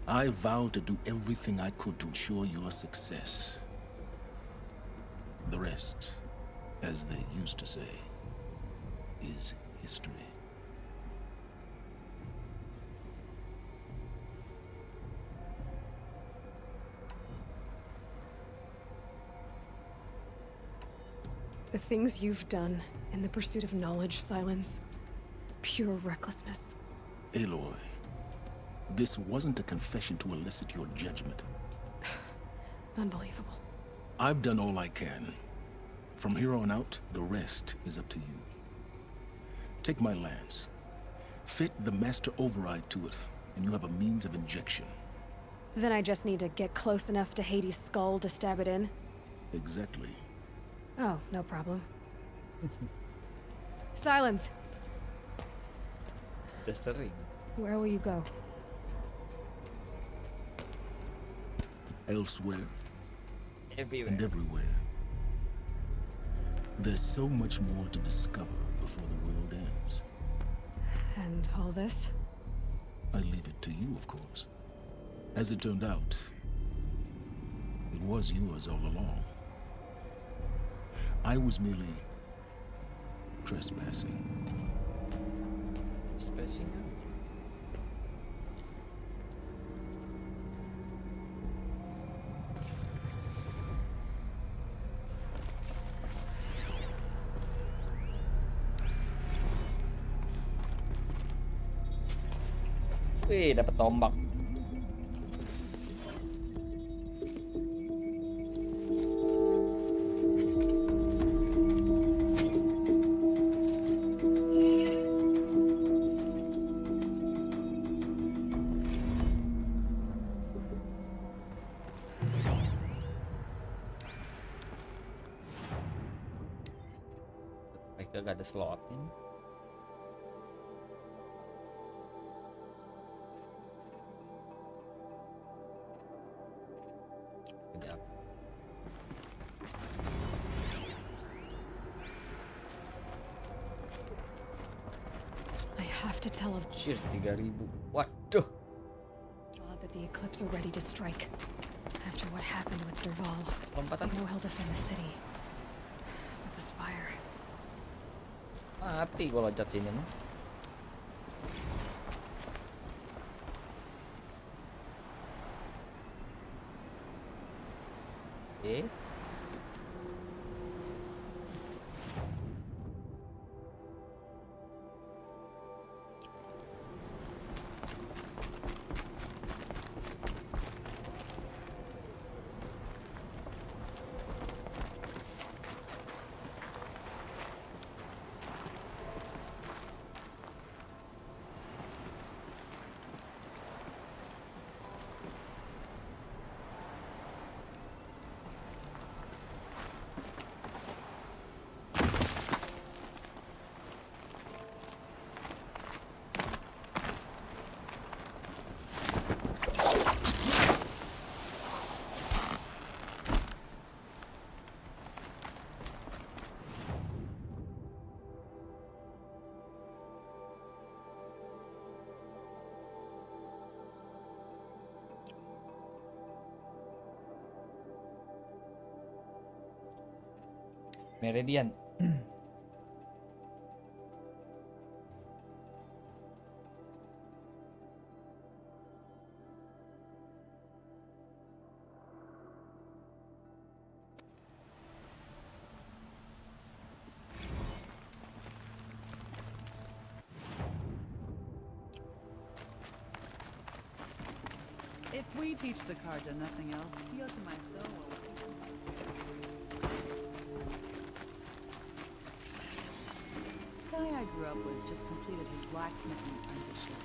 I vowed to do everything I could to ensure your success. The rest, as they used to say, is history. The things you've done in the pursuit of knowledge, Silence. Pure recklessness. Aloy, this wasn't a confession to elicit your judgment. Unbelievable. I've done all I can. From here on out, the rest is up to you. Take my lance. Fit the master override to it, and you have a means of injection. Then I just need to get close enough to Hades' skull to stab it in? Exactly. Oh, no problem. Silence. That's the ring. Where will you go? Elsewhere. Everywhere. And everywhere. There's so much more to discover before the world ends. And all this? I leave it to you, of course. As it turned out, it was yours all along. I was merely trespassing. Trespassing? Wih, dapat tombak. Mereka gak ada slotnya. Kejap. I have to tell of Cheers, 3.000. Waduh. God that the Eclipse are ready to strike. After what happened with Derval, Lompatan. they know he'll defend the city. But the Spire, Mati gua loncat sini mah. Oke. Meridian. If we teach the Carja nothing else, Dio to my soul will. The guy I grew up with just completed his blacksmithing apprenticeship.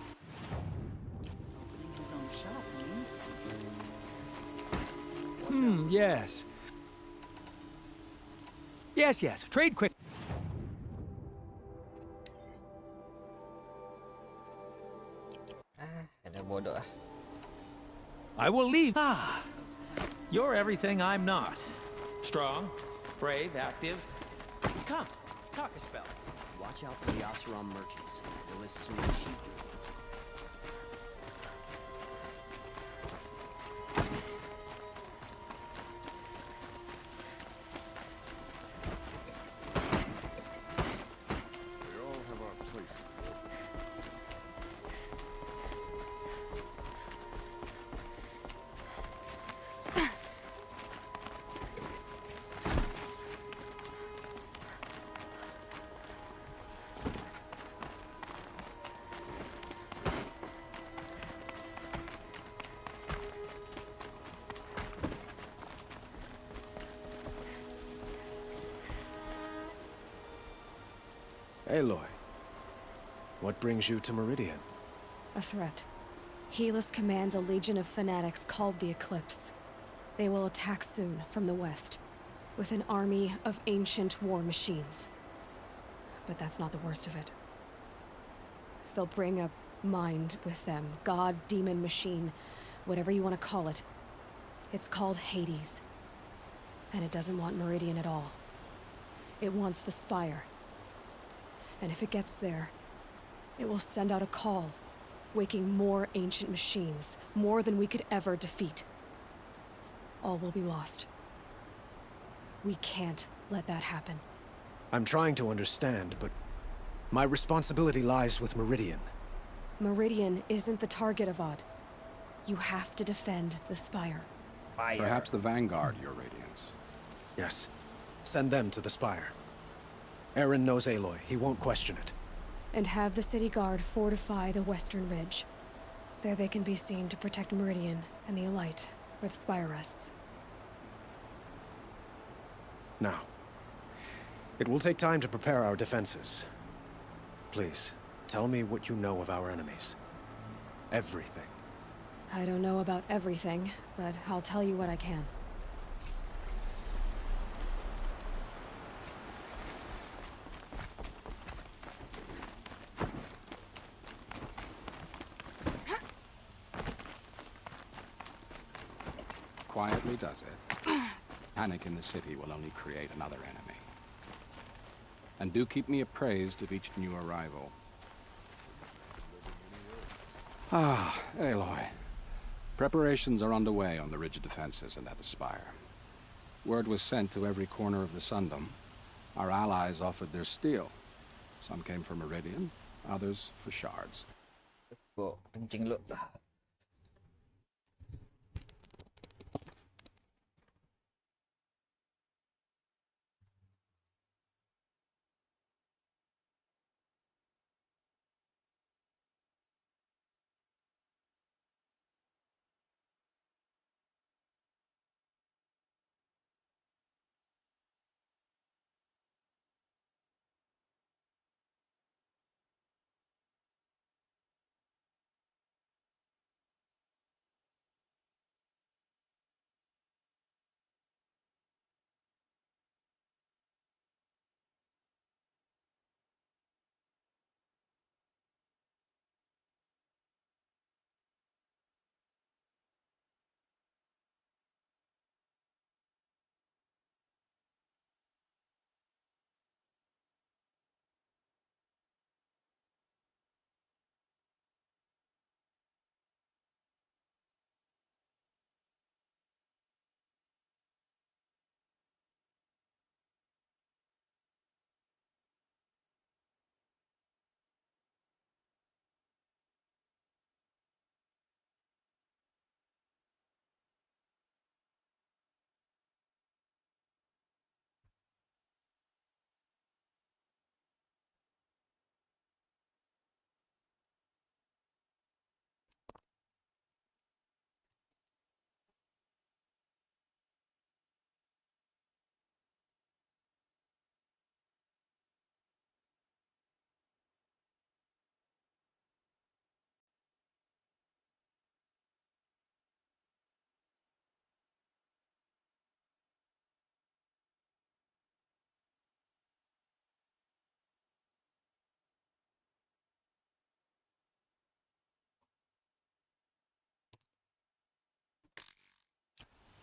Opening his own shop means Yes. Yes. Trade quick. Ada bodoh ah. I will leave. You're everything I'm not. Strong, brave, active. Come, talk a spell. Watch out for the Oseram merchants. They'll as soon as she do. We all have our place. Aloy, what brings you to Meridian? A threat. Helis commands a legion of fanatics called the Eclipse. They will attack soon from the west, with an army of ancient war machines. But that's not the worst of it. They'll bring a mind with them, god, demon, machine, whatever you want to call it. It's called Hades. And it doesn't want Meridian at all. It wants the Spire. And if it gets there, it will send out a call, waking more ancient machines, more than we could ever defeat. All will be lost. We can't let that happen. I'm trying to understand, but my responsibility lies with Meridian. Meridian isn't the target, Avad. You have to defend the Spire. Perhaps the Vanguard, Your Radiance. Yes. Send them to the Spire. Aaron knows Aloy. He won't question it. And have the city guard fortify the western ridge. There they can be seen to protect Meridian and the Elite, where the Spire rests. Now, it will take time to prepare our defenses. Please, tell me what you know of our enemies. Everything. I don't know about everything, but I'll tell you what I can. Quietly does it. Panic in the city will only create another enemy. And do keep me appraised of each new arrival. Aloy. Preparations are underway on the ridge defenses and at the Spire. Word was sent to every corner of the Sundom. Our allies offered their steel. Some came for Meridian, others for shards. Gua kencing lu.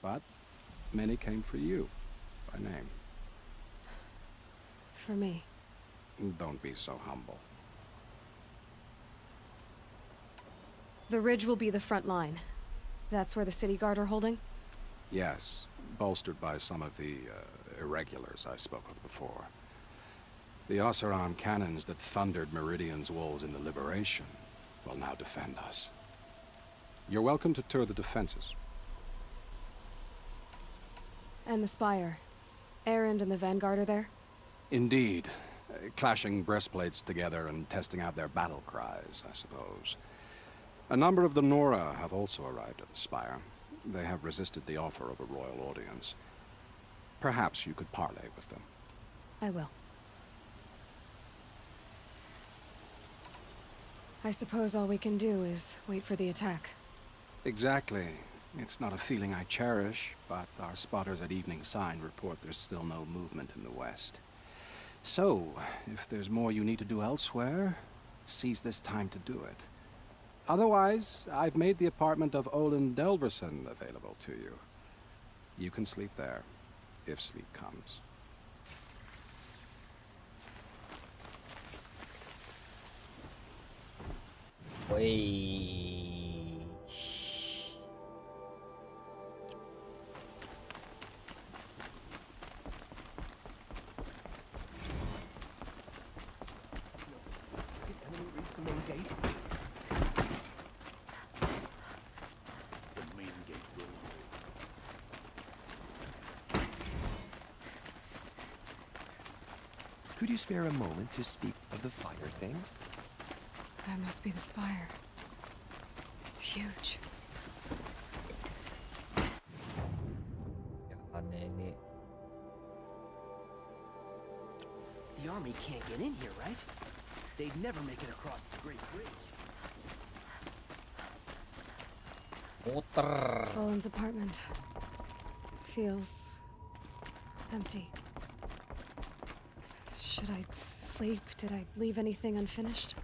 But many came for you, by name. For me. Don't be so humble. The ridge will be the front line. That's where the city guard are holding? Yes, bolstered by some of the irregulars I spoke of before. The Oseram cannons that thundered Meridian's walls in the Liberation will now defend us. You're welcome to tour the defenses. And the spire. Erend and the Vanguard are there? Indeed. Clashing breastplates together and testing out their battle cries, I suppose. A number of the Nora have also arrived at the spire. They have resisted the offer of a royal audience. Perhaps you could parley with them. I will. I suppose all we can do is wait for the attack. Exactly. It's not a feeling I cherish, but our spotters at Evening Sign report there's still no movement in the west. So, if there's more you need to do elsewhere, seize this time to do it. Otherwise, I've made the apartment of Olin Delverson available to you. You can sleep there, if sleep comes. Wait. Could you spare a moment to speak of the fire things? That must be the spire. It's huge. The army can't get in here, right? They'd never make it across the Great Bridge. Olin's apartment. Feels empty. Should I sleep? Did I leave anything unfinished?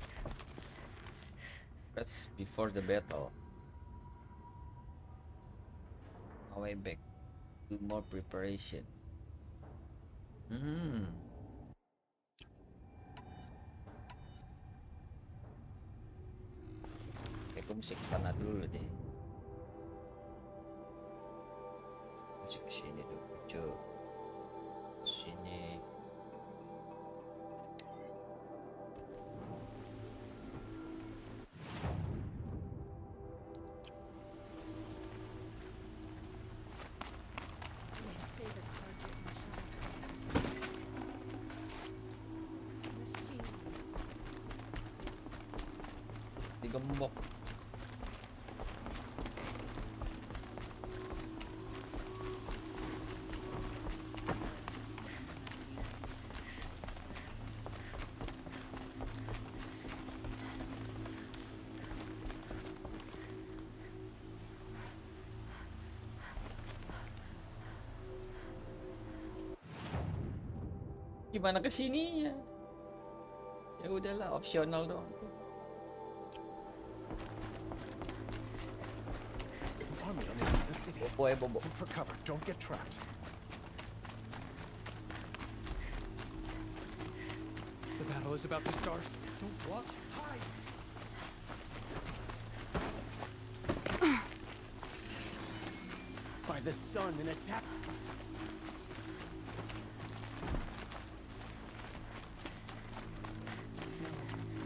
That's before the battle. On way back. Do more preparation. Aku mesti kesana dulu deh. Mesti kesini dulu, cuy. Sini. Digembok. Gimana kesininya? Ya udahlah, opsional doang tuh. Bobo. Look for cover. Don't get trapped. The battle is about to start. Don't watch. Hide. By the sun, an attack.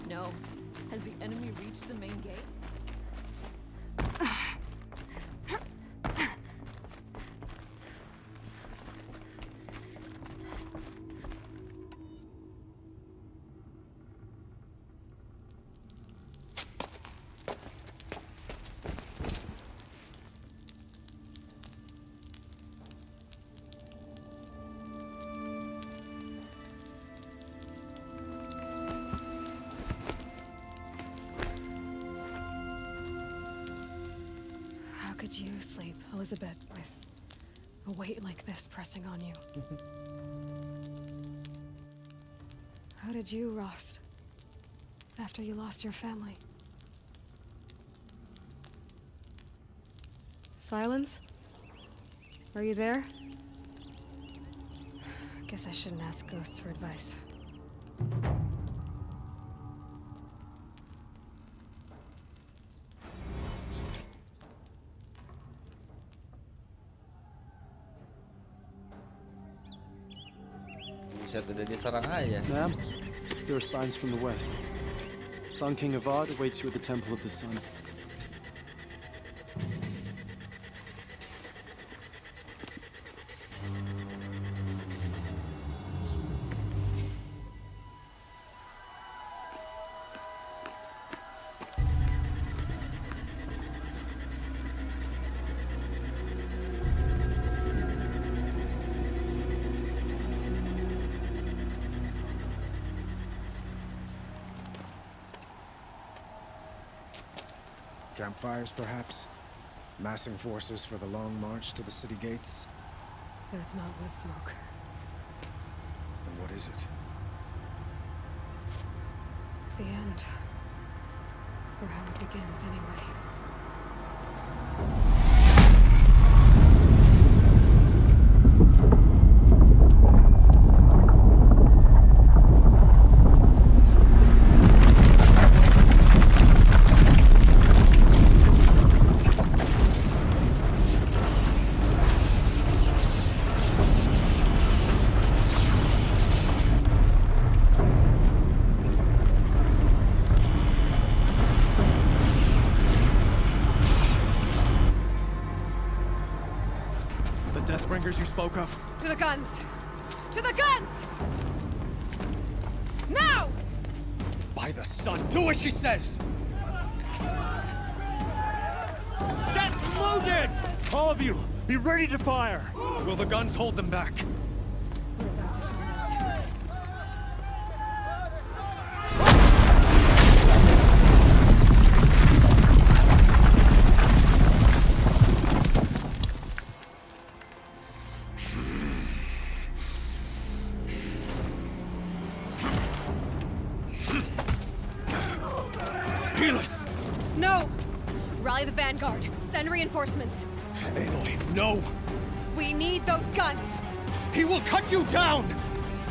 No. Has the enemy reached the main gate? How could you sleep, Elizabeth, with a weight like this pressing on you? How did you, Rost, after you lost your family? Silence? Are you there? Guess I shouldn't ask ghosts for advice. Buset, udah diserang aja. Ma'am, there are signs from the west. Sun King Avad awaits you at the Temple of the Sun. Campfires, perhaps? Massing forces for the long march to the city gates? That's not with smoke. Then what is it? The end. Or how it begins, anyway. Deathbringers you spoke of? To the guns! To the guns! Now! By the sun, do as she says! Set loaded! All of you, be ready to fire! Will the guns hold them back? We're about to find out. No! Rally the vanguard. Send reinforcements. Aloy, no! We need those guns! He will cut you down!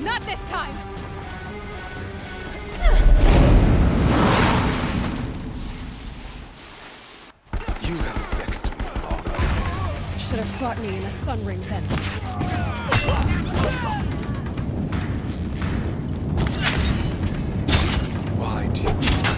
Not this time! You have fixed me. Should have fought me in a sun ring then. Why do you fight?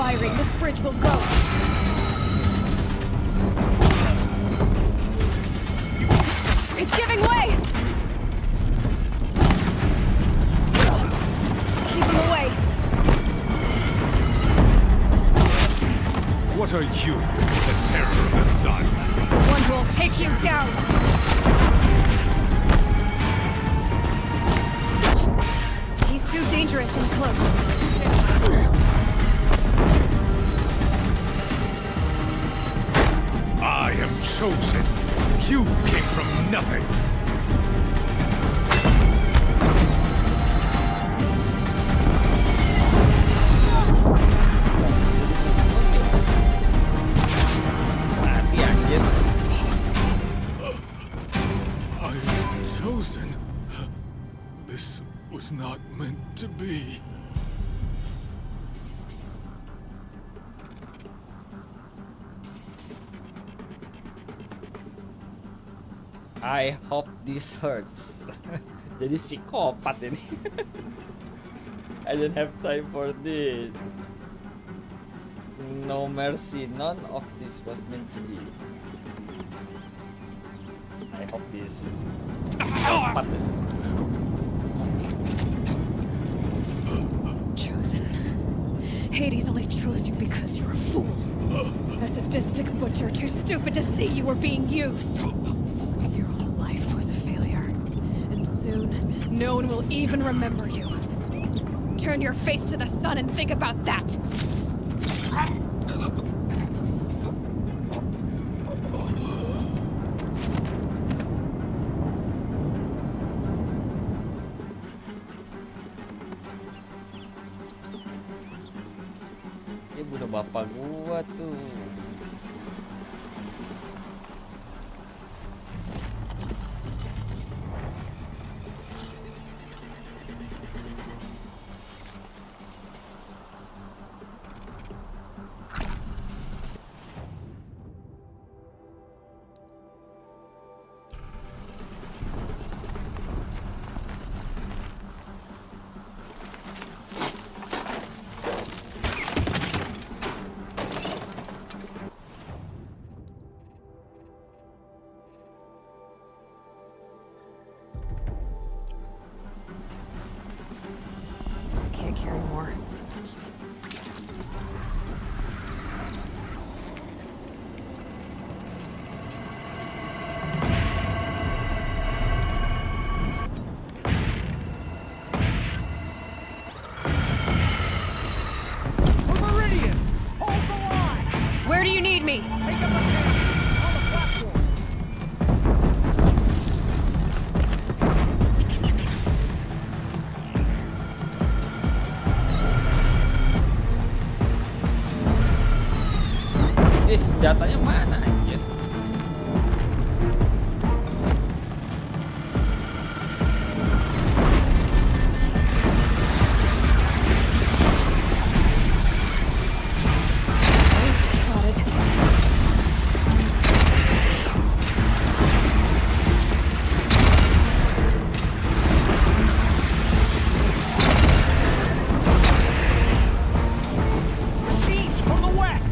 firing, this bridge will go. It's giving way! Keep him away. What are you, the terror of the sun? The one who will take you down. He's too dangerous and close. I am chosen. You came from nothing. Mati anjir. I am chosen. This was not meant to be. I hope this hurts. Jadi psikopat ini. I don't have time for this. No mercy. None of this was meant to be. I hope this psikopat ini. Chosen. Hades only chose you because you're a fool. A sadistic butcher too stupid to see you were being used. Your whole life was a failure. And soon, no one will even remember you. Turn your face to the sun and think about that. Dia bunuh bapak gua tuh. Can't carry more. Meridian! Hold the line! Where do you need me? Take up a hand on the platform! Senjatanya mana anjir? Machines from the west!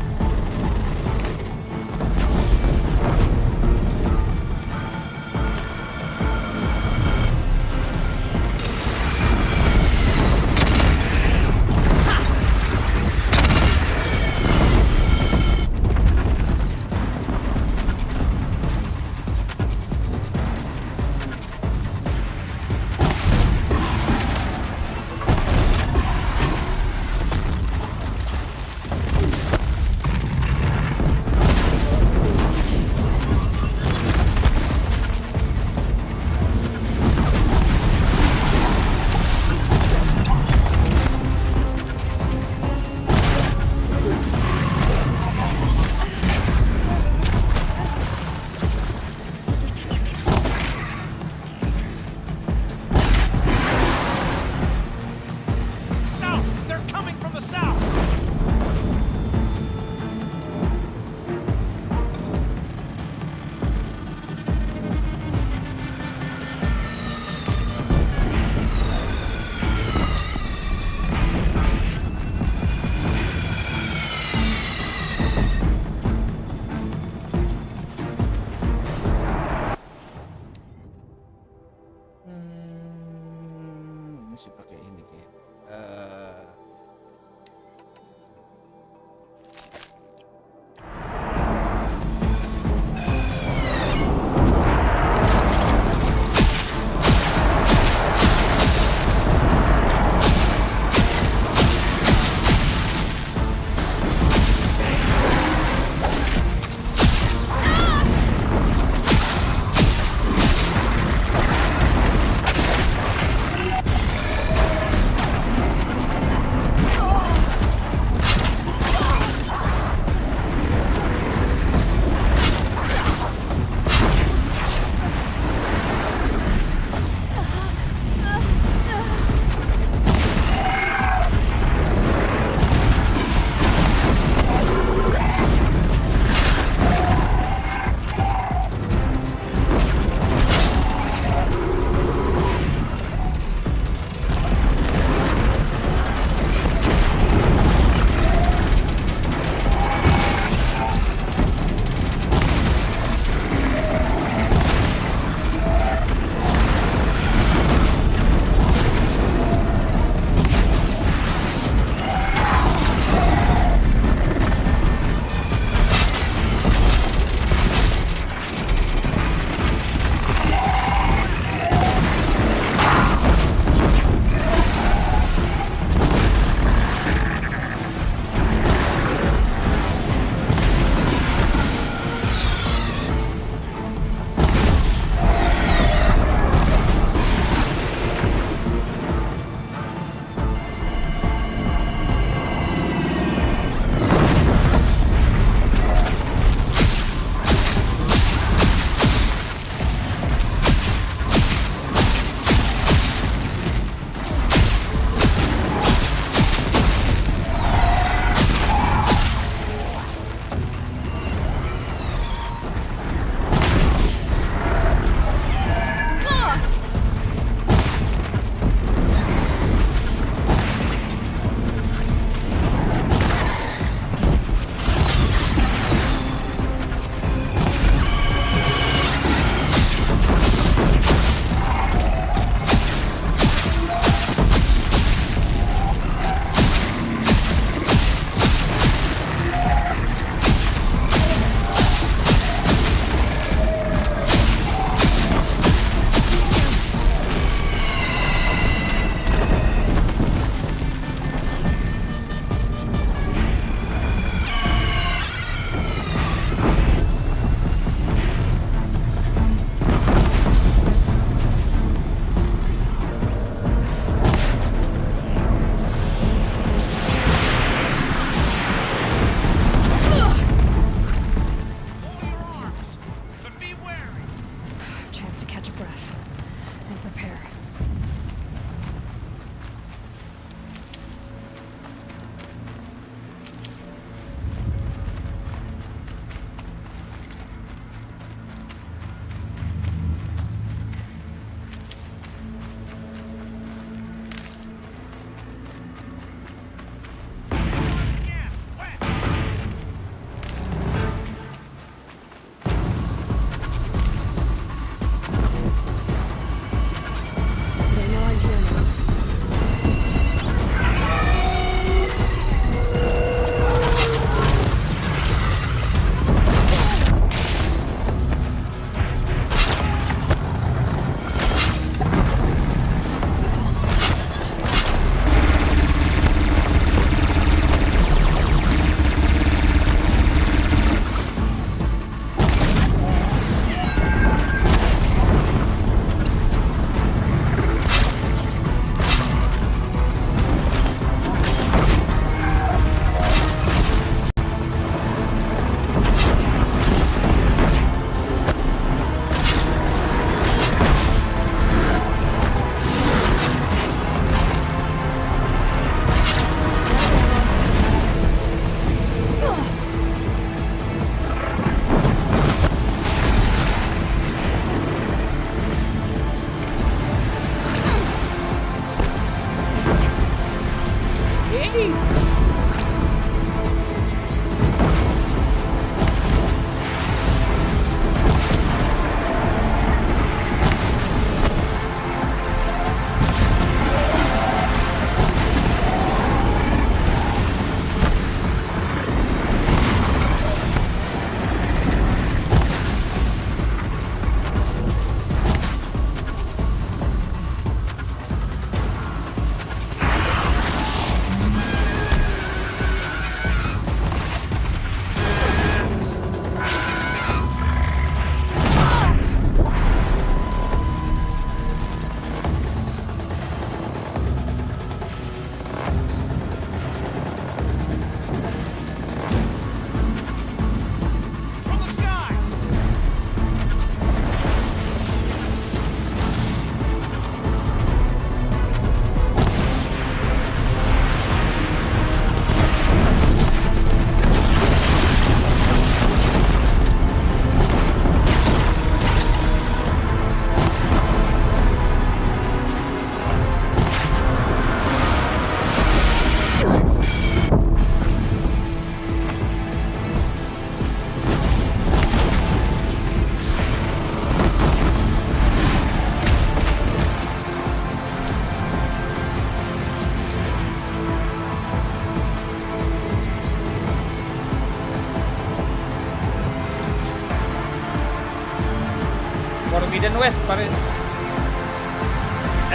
Forbidden West, Paris.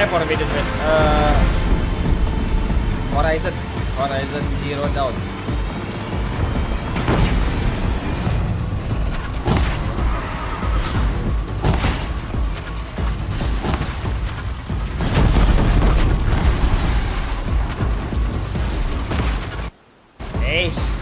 Forbidden West. Horizon Zero Dawn. Ace.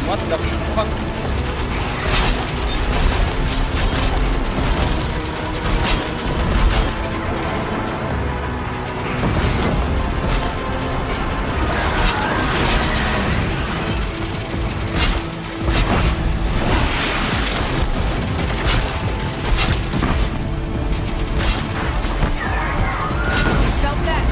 What the fuck? Felt that.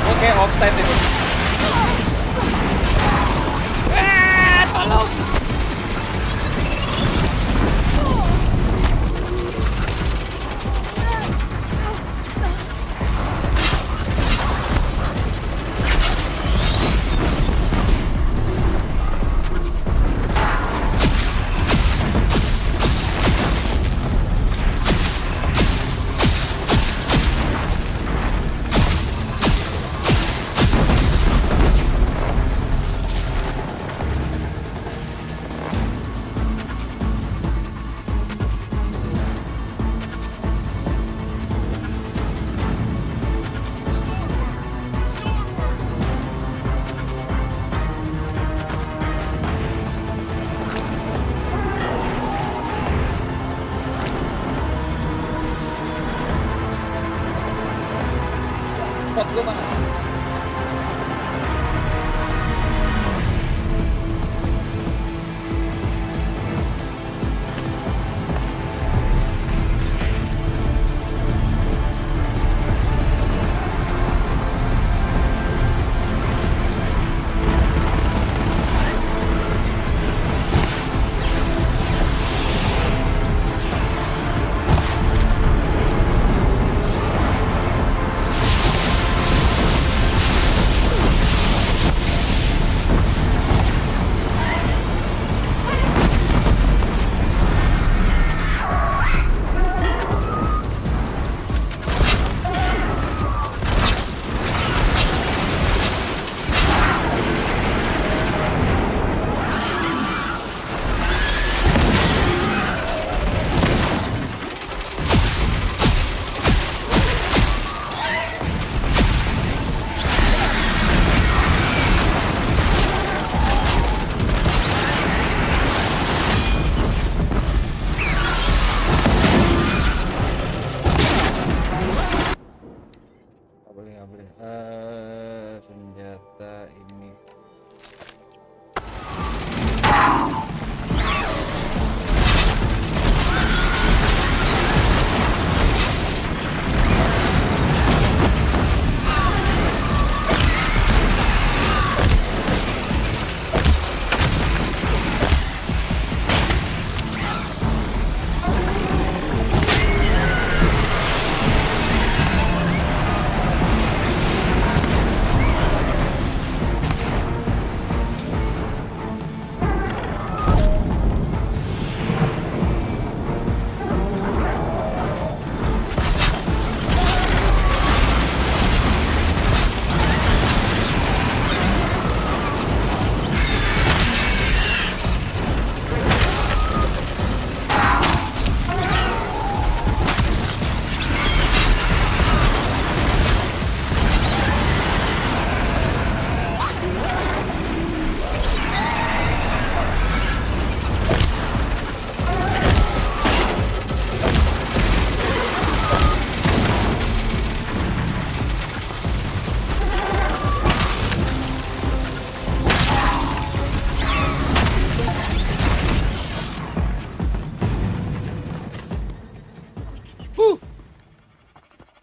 Oke, offside ini. Tolong.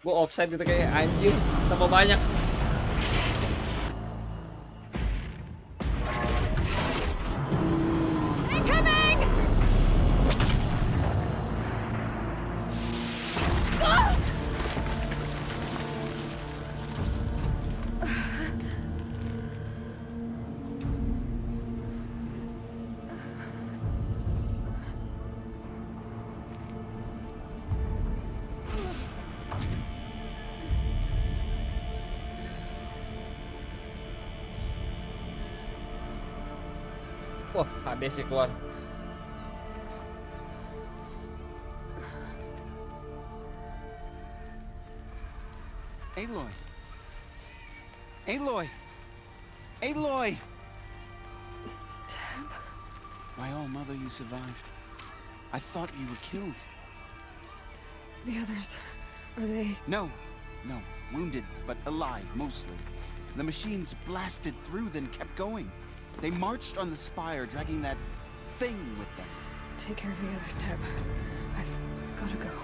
Gue offside gitu kayak anjir, tambah banyak. Incoming! Ah! Wah, Hades sih keluar. Aloy! Aloy! Aloy! Tab? My own mother, you survived. I thought you were killed. The others, are they... No, wounded, but alive, mostly. The machines blasted through, then kept going. They marched on the spire, dragging that thing with them. Take care of the others, Tab. I've gotta go.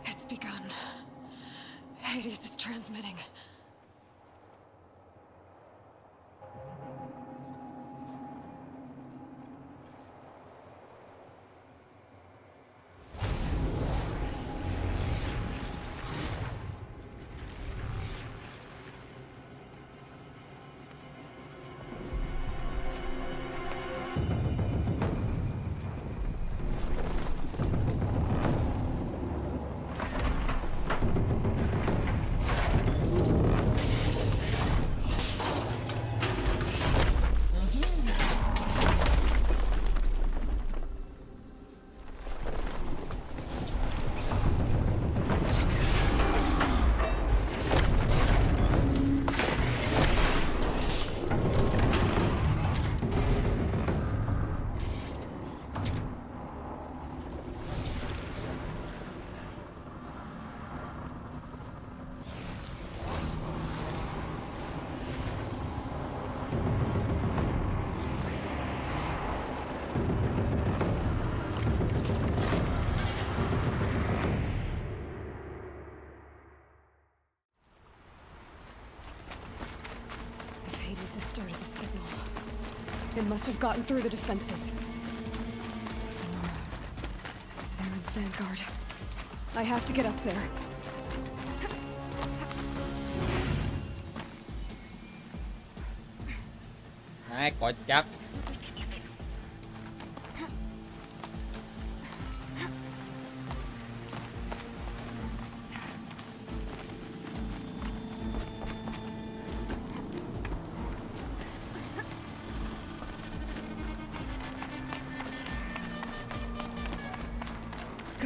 It's begun. Hades is transmitting. It must have gotten through the defenses. Aaron's vanguard. I have to get up there. Hai, kocak.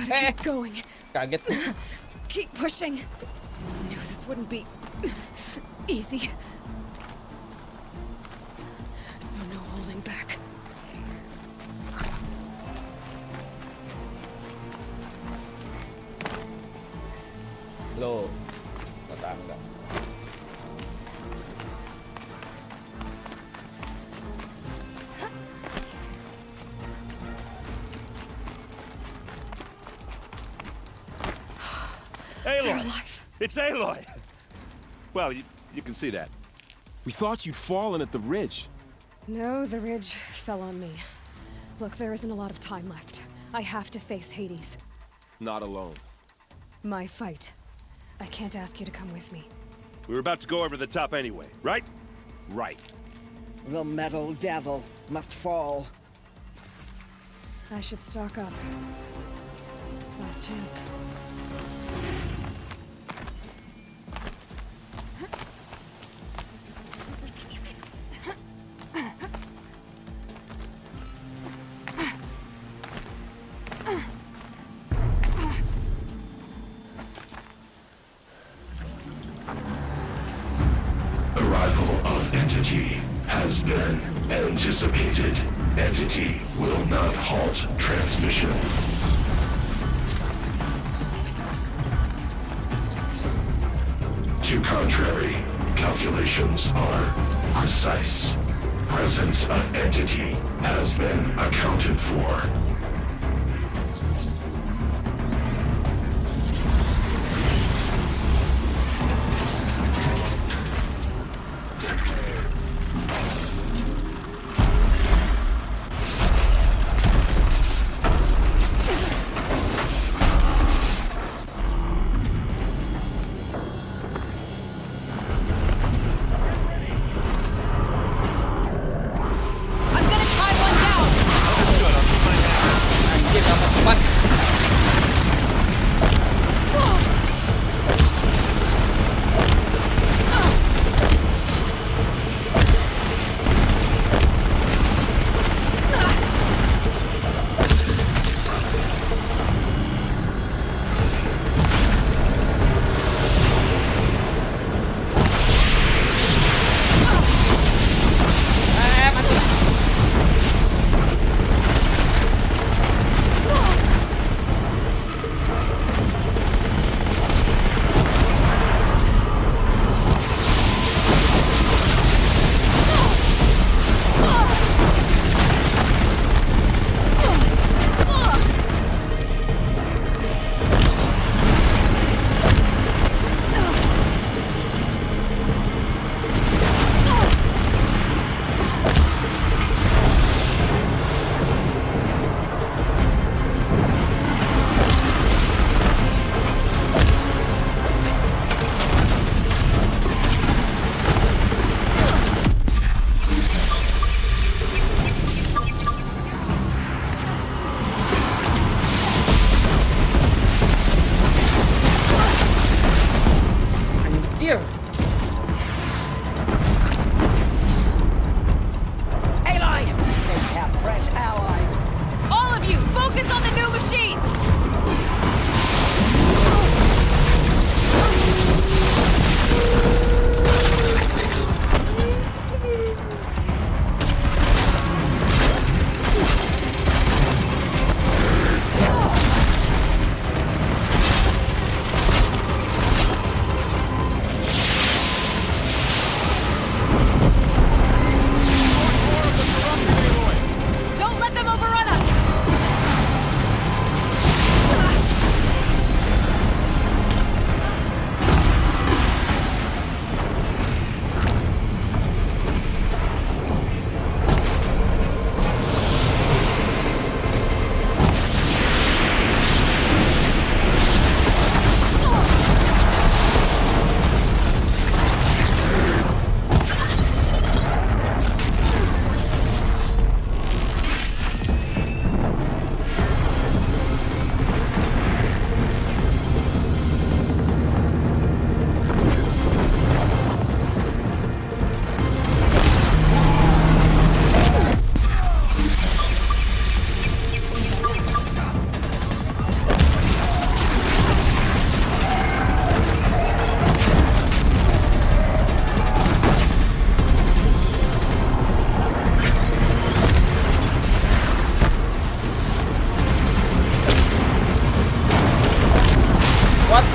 Gotta keep going. Kaget. Keep pushing. I knew this wouldn't be easy. So no holding back. Loh, tetangga. Aloy! It's Aloy! Well, you can see that. We thought you'd fallen at the ridge. No, the ridge fell on me. Look, there isn't a lot of time left. I have to face Hades. Not alone. My fight. I can't ask you to come with me. We were about to go over the top anyway, right? Right. The metal devil must fall. I should stock up. Last chance. Arrival of Entity has been anticipated. Entity will not halt transmission. To contrary, calculations are precise. Presence of Entity has been accounted for.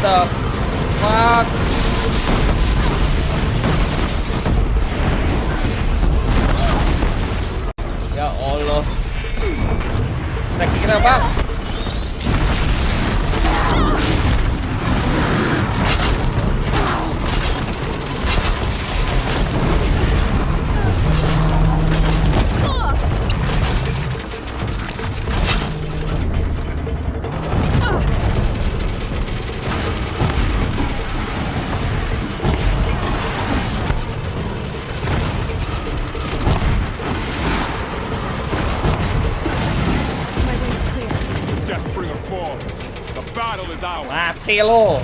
the fuck? Ya Allah. Kira-kira bang. Mati lo.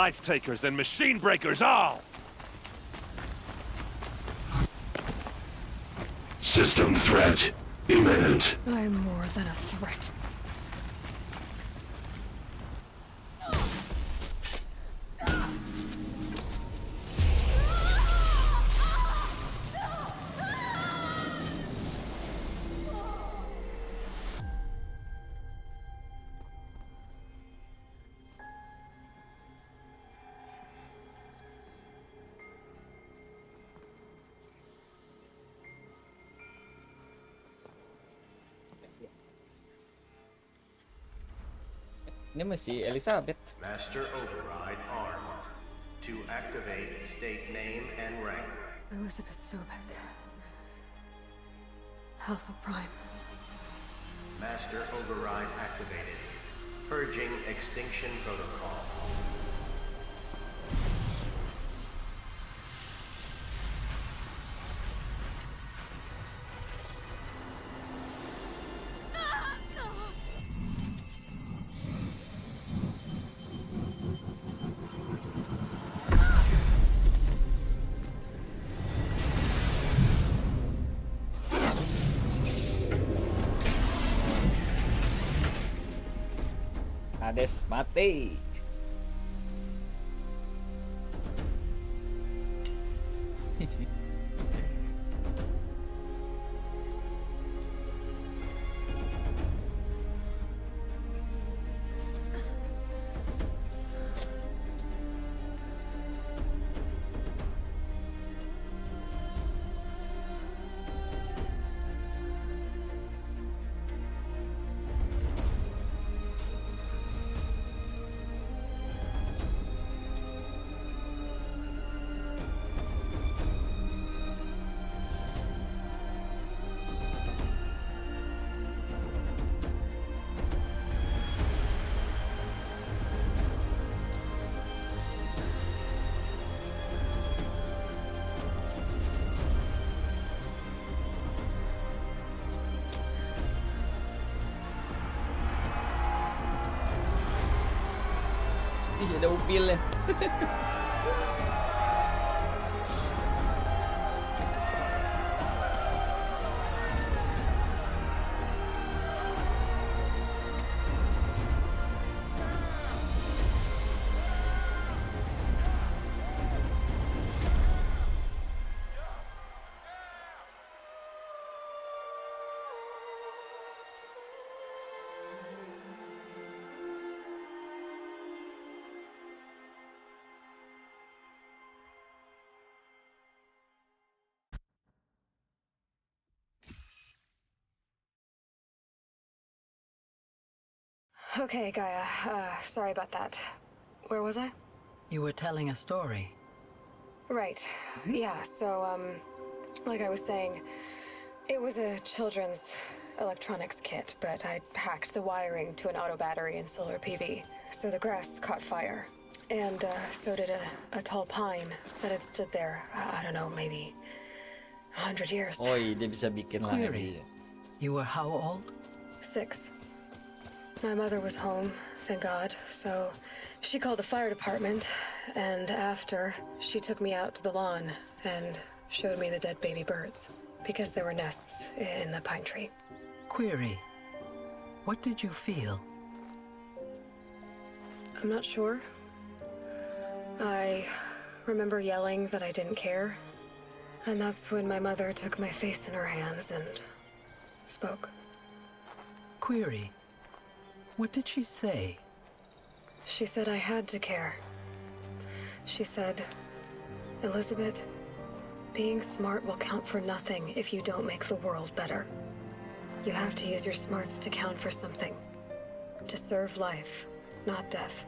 Life takers and machine breakers all! System threat imminent. I'm more than a threat. Ini masih Elizabeth. Master override armed. To activate state name and rank. Elizabeth Sobek. Alpha Prime. Master override activated. Purging extinction protocol. Hades mati. Ih, ada upilnya. Okay, Gaia. Sorry about that. Where was I? You were telling a story. Right. Yeah, so, like I was saying, it was a children's electronics kit, but I hacked the wiring to an auto battery and solar PV. So the grass caught fire. And, so did a tall pine that had stood there, I don't know, maybe 100 years. Oh, dia bisa bikin lagi. You were how old? 6. My mother was home, thank God, so she called the fire department, and after, she took me out to the lawn and showed me the dead baby birds, because there were nests in the pine tree. Query. What did you feel? I'm not sure. I remember yelling that I didn't care, and that's when my mother took my face in her hands and spoke. Query. What did she say? She said I had to care. She said, Elizabeth, being smart will count for nothing if you don't make the world better. You have to use your smarts to count for something. To serve life, not death.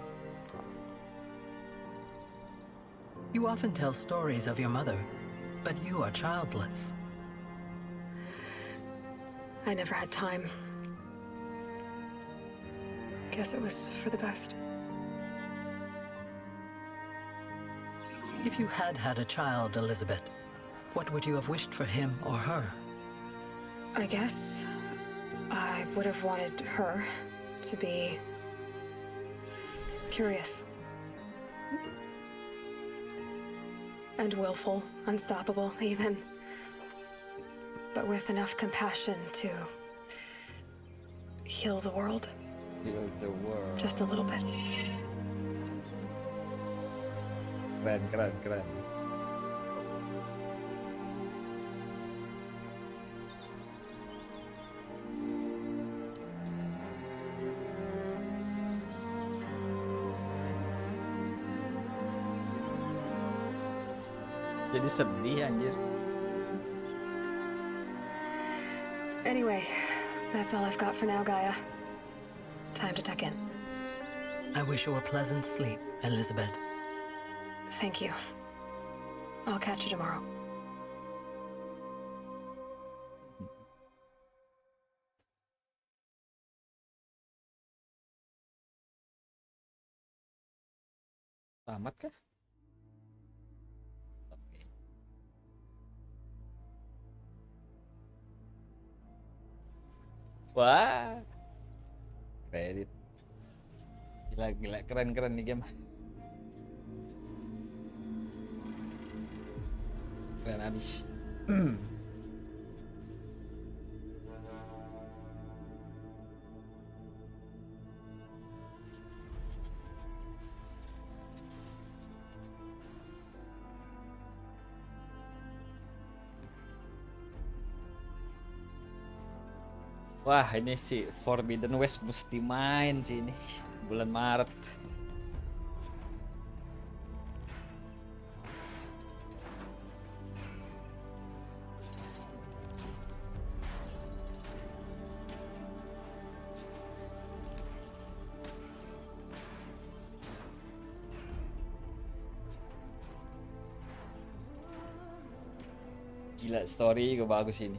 You often tell stories of your mother, but you are childless. I never had time. Guess it was for the best. If you had had a child, Elizabeth, what would you have wished for him or her? I guess I would have wanted her to be curious. And willful, unstoppable, even. But with enough compassion to heal the world. Heal the world. Just a little bit. Keren. Jadi sedih anjir. Anyway, that's all I've got for now, Gaia. Time to tuck in. I wish you a pleasant sleep, Elizabeth. Thank you. I'll catch you tomorrow. Tamat kah? Oke. Wah. Kredit. Gila keren nih game. Keren abis. Wah, ini si Forbidden West mesti main sih ini bulan Maret. Gila, story juga bagus ini.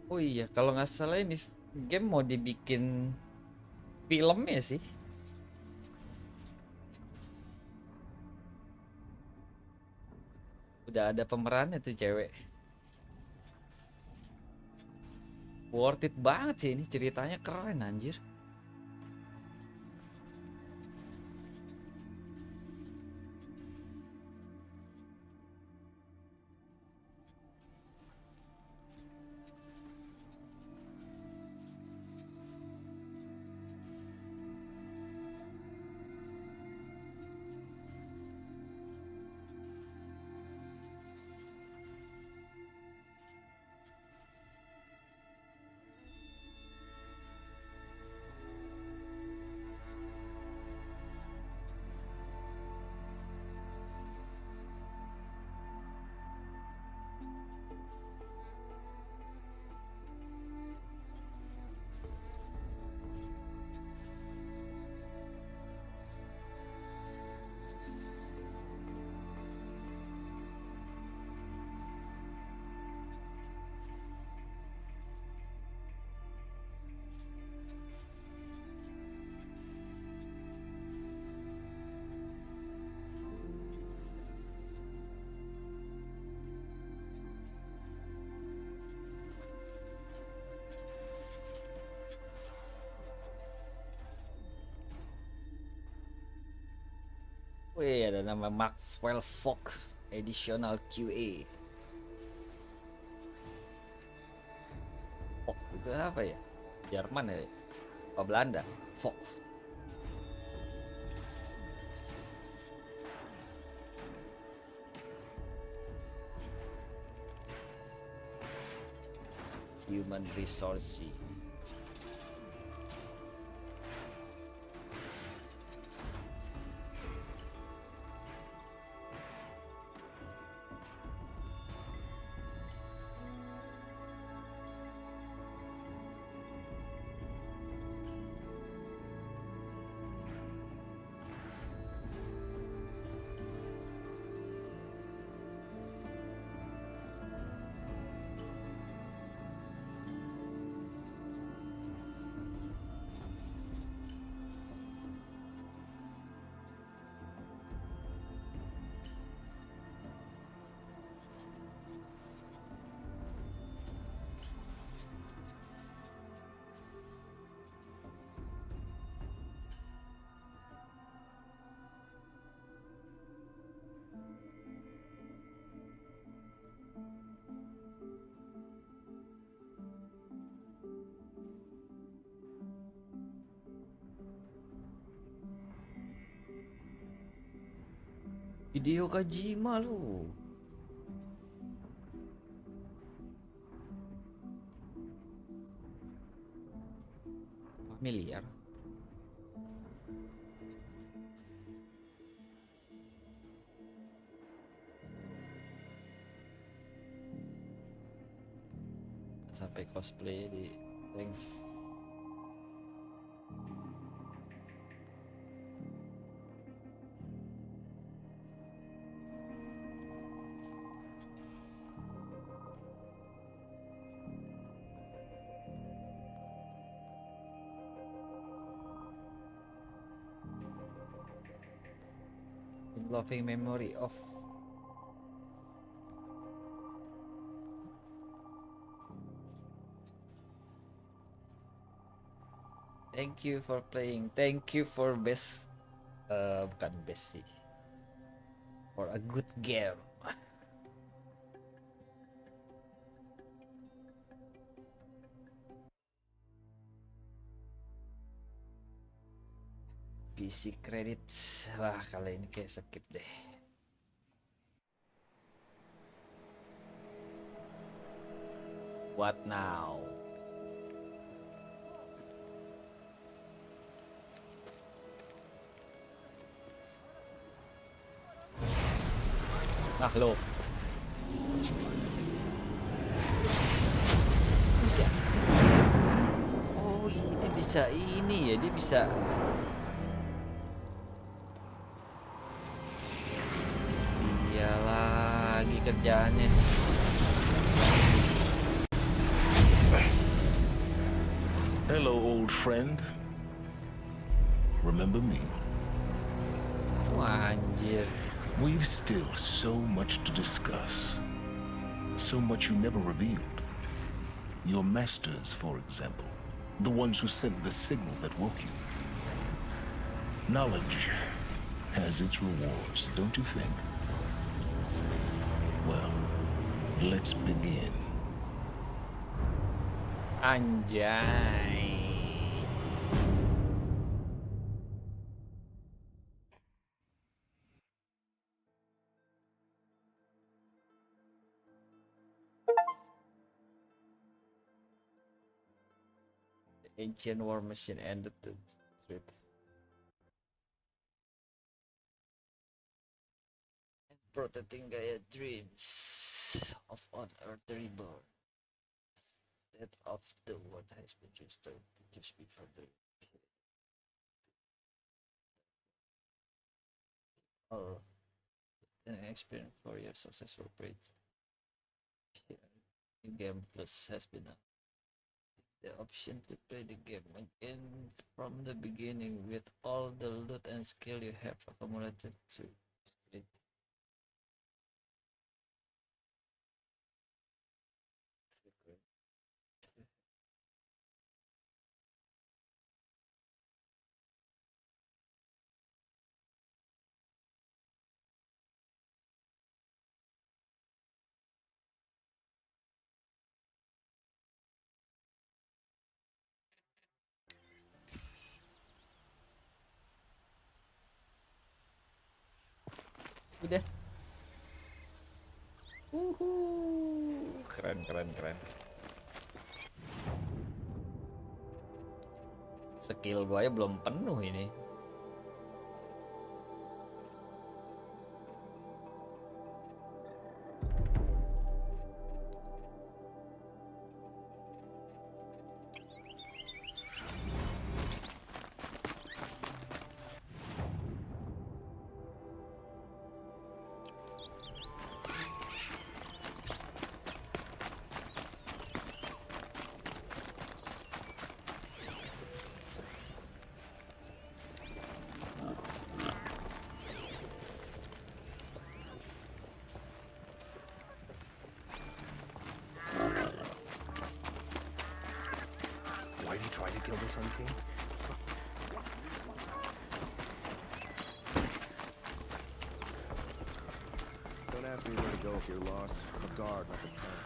Oh iya, kalau nggak salah ini game mau dibikin filmnya sih. Udah ada pemerannya tuh cewek. Worth it banget sih ini, ceritanya keren anjir. Wih, ada nama MAXL Fox Additional QA. Fox itu apa ya? Jerman ya? Apa Belanda? Fox. Human Resource. Hideo Kojima lu. Familiar. Sampai cosplay di thanks. Loving memory of thank you for playing, thank you for best bukan best sih, for a good game. PC credits, wah kali ini kayak skip deh. What now? Nah lo, bisa. Oh itu bisa ini ya, dia bisa. Lagi kerjaannya. Hello, old friend. Remember me? Anjir. We've still so much to discuss. So much you never revealed. Your masters, for example. The ones who sent the signal that woke you. Knowledge has its rewards, don't you think? Well, let's begin. Anjay. The ancient war machine ended the threat. And protecting Gaia dreams of unearthed reborn. State of the world has been restored just before the or an experience for your successful project. New game plus has been the option to play the game again from the beginning with all the loot and skill you have accumulated through split. Udah. Keren. Skill gue aja belum penuh ini. Why'd you try to kill the Sun King? Don't ask me where to go if you're lost. I'm a guard, not the planet.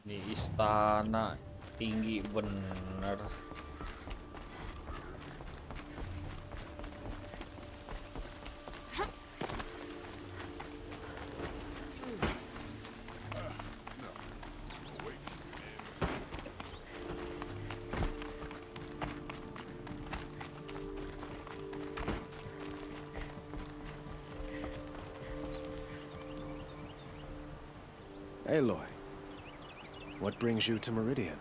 Ini istana tinggi bener. Aloy, what brings you to Meridian?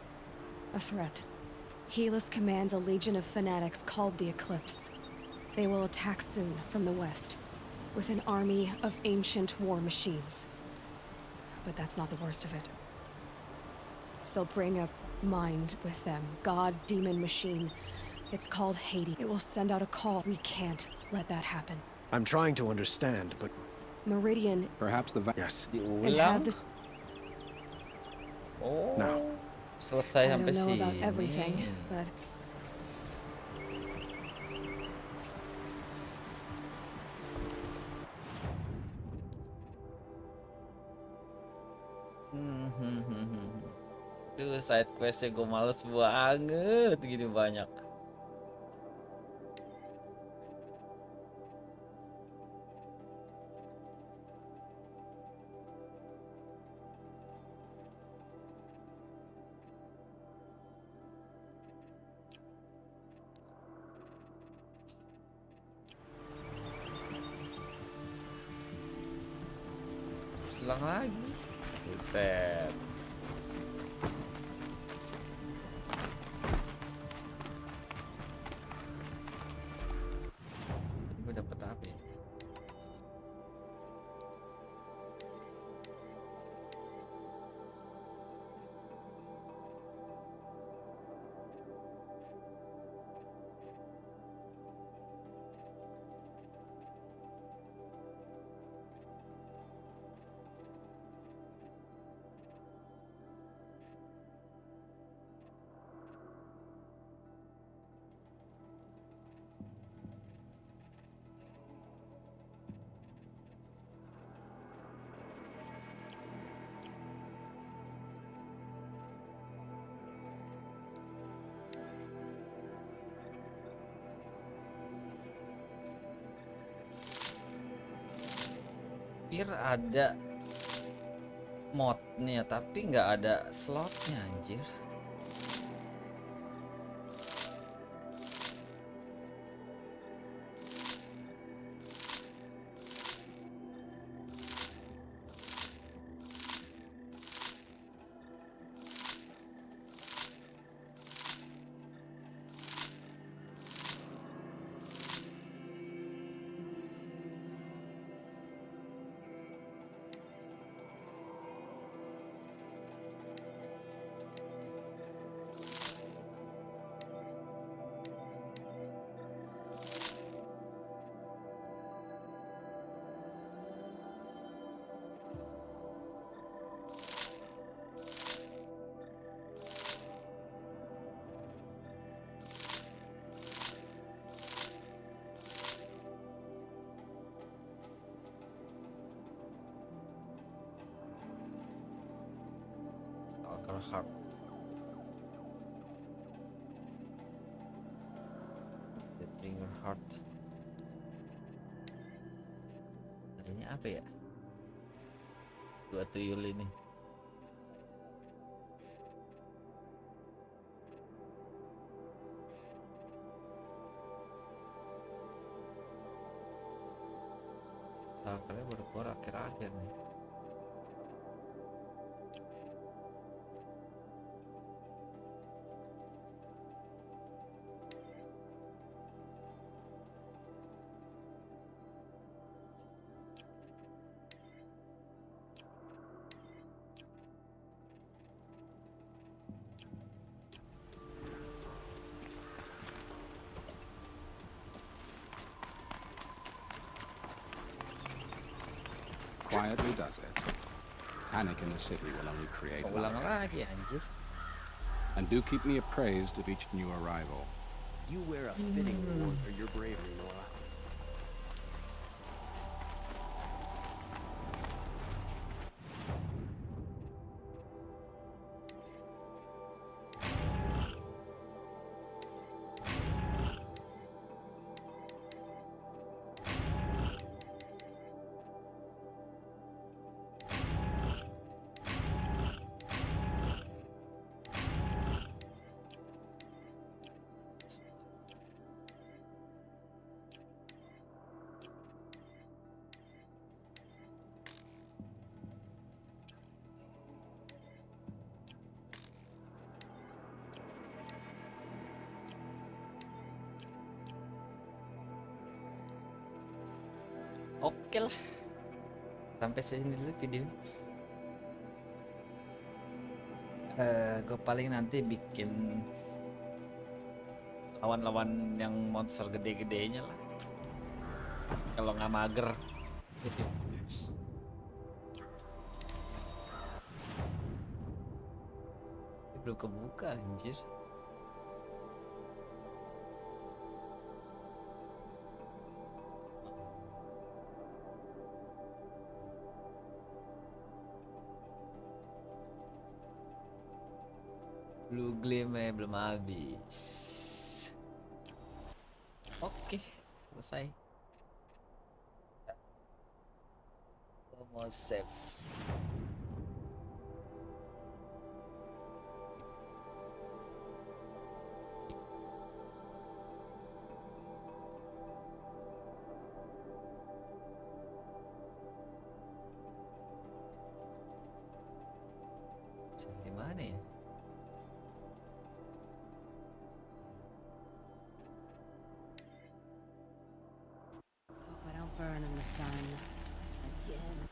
A threat. Helis commands a legion of fanatics called the Eclipse. They will attack soon from the west, with an army of ancient war machines. But that's not the worst of it. They'll bring a mind with them, god, demon, machine. It's called Hades. It will send out a call. We can't let that happen. I'm trying to understand, but... Meridian... Perhaps the... Yes. And have this... Oh, now. Selesai I sampai don't know about sini. everything, but... Duh, side questnya gue males banget, gini banyak. Hilang lagi. Buset. Gue dapet apa ya? Ada modnya tapi nggak ada slotnya anjir. Stalker Heart. The Trigger Heart. Artinya apa ya? Dua tuyul ini. Stalkernya baru keluar akhir-akhir nih. Quietly does it. Panic in the city will only create Ulang lagi anjir. And do keep me appraised of each new arrival. You wear a fitting reward for your bravery, Nora. Oke lah, sampai sini dulu video. Gue paling nanti bikin lawan-lawan yang monster gede-gedenya lah. Kalau nggak mager. Belum kebuka anjir. Blue Gleam belum habis. Oke, selesai. Mau save. Gimana ya? Hope I don't burn in the sun. Again.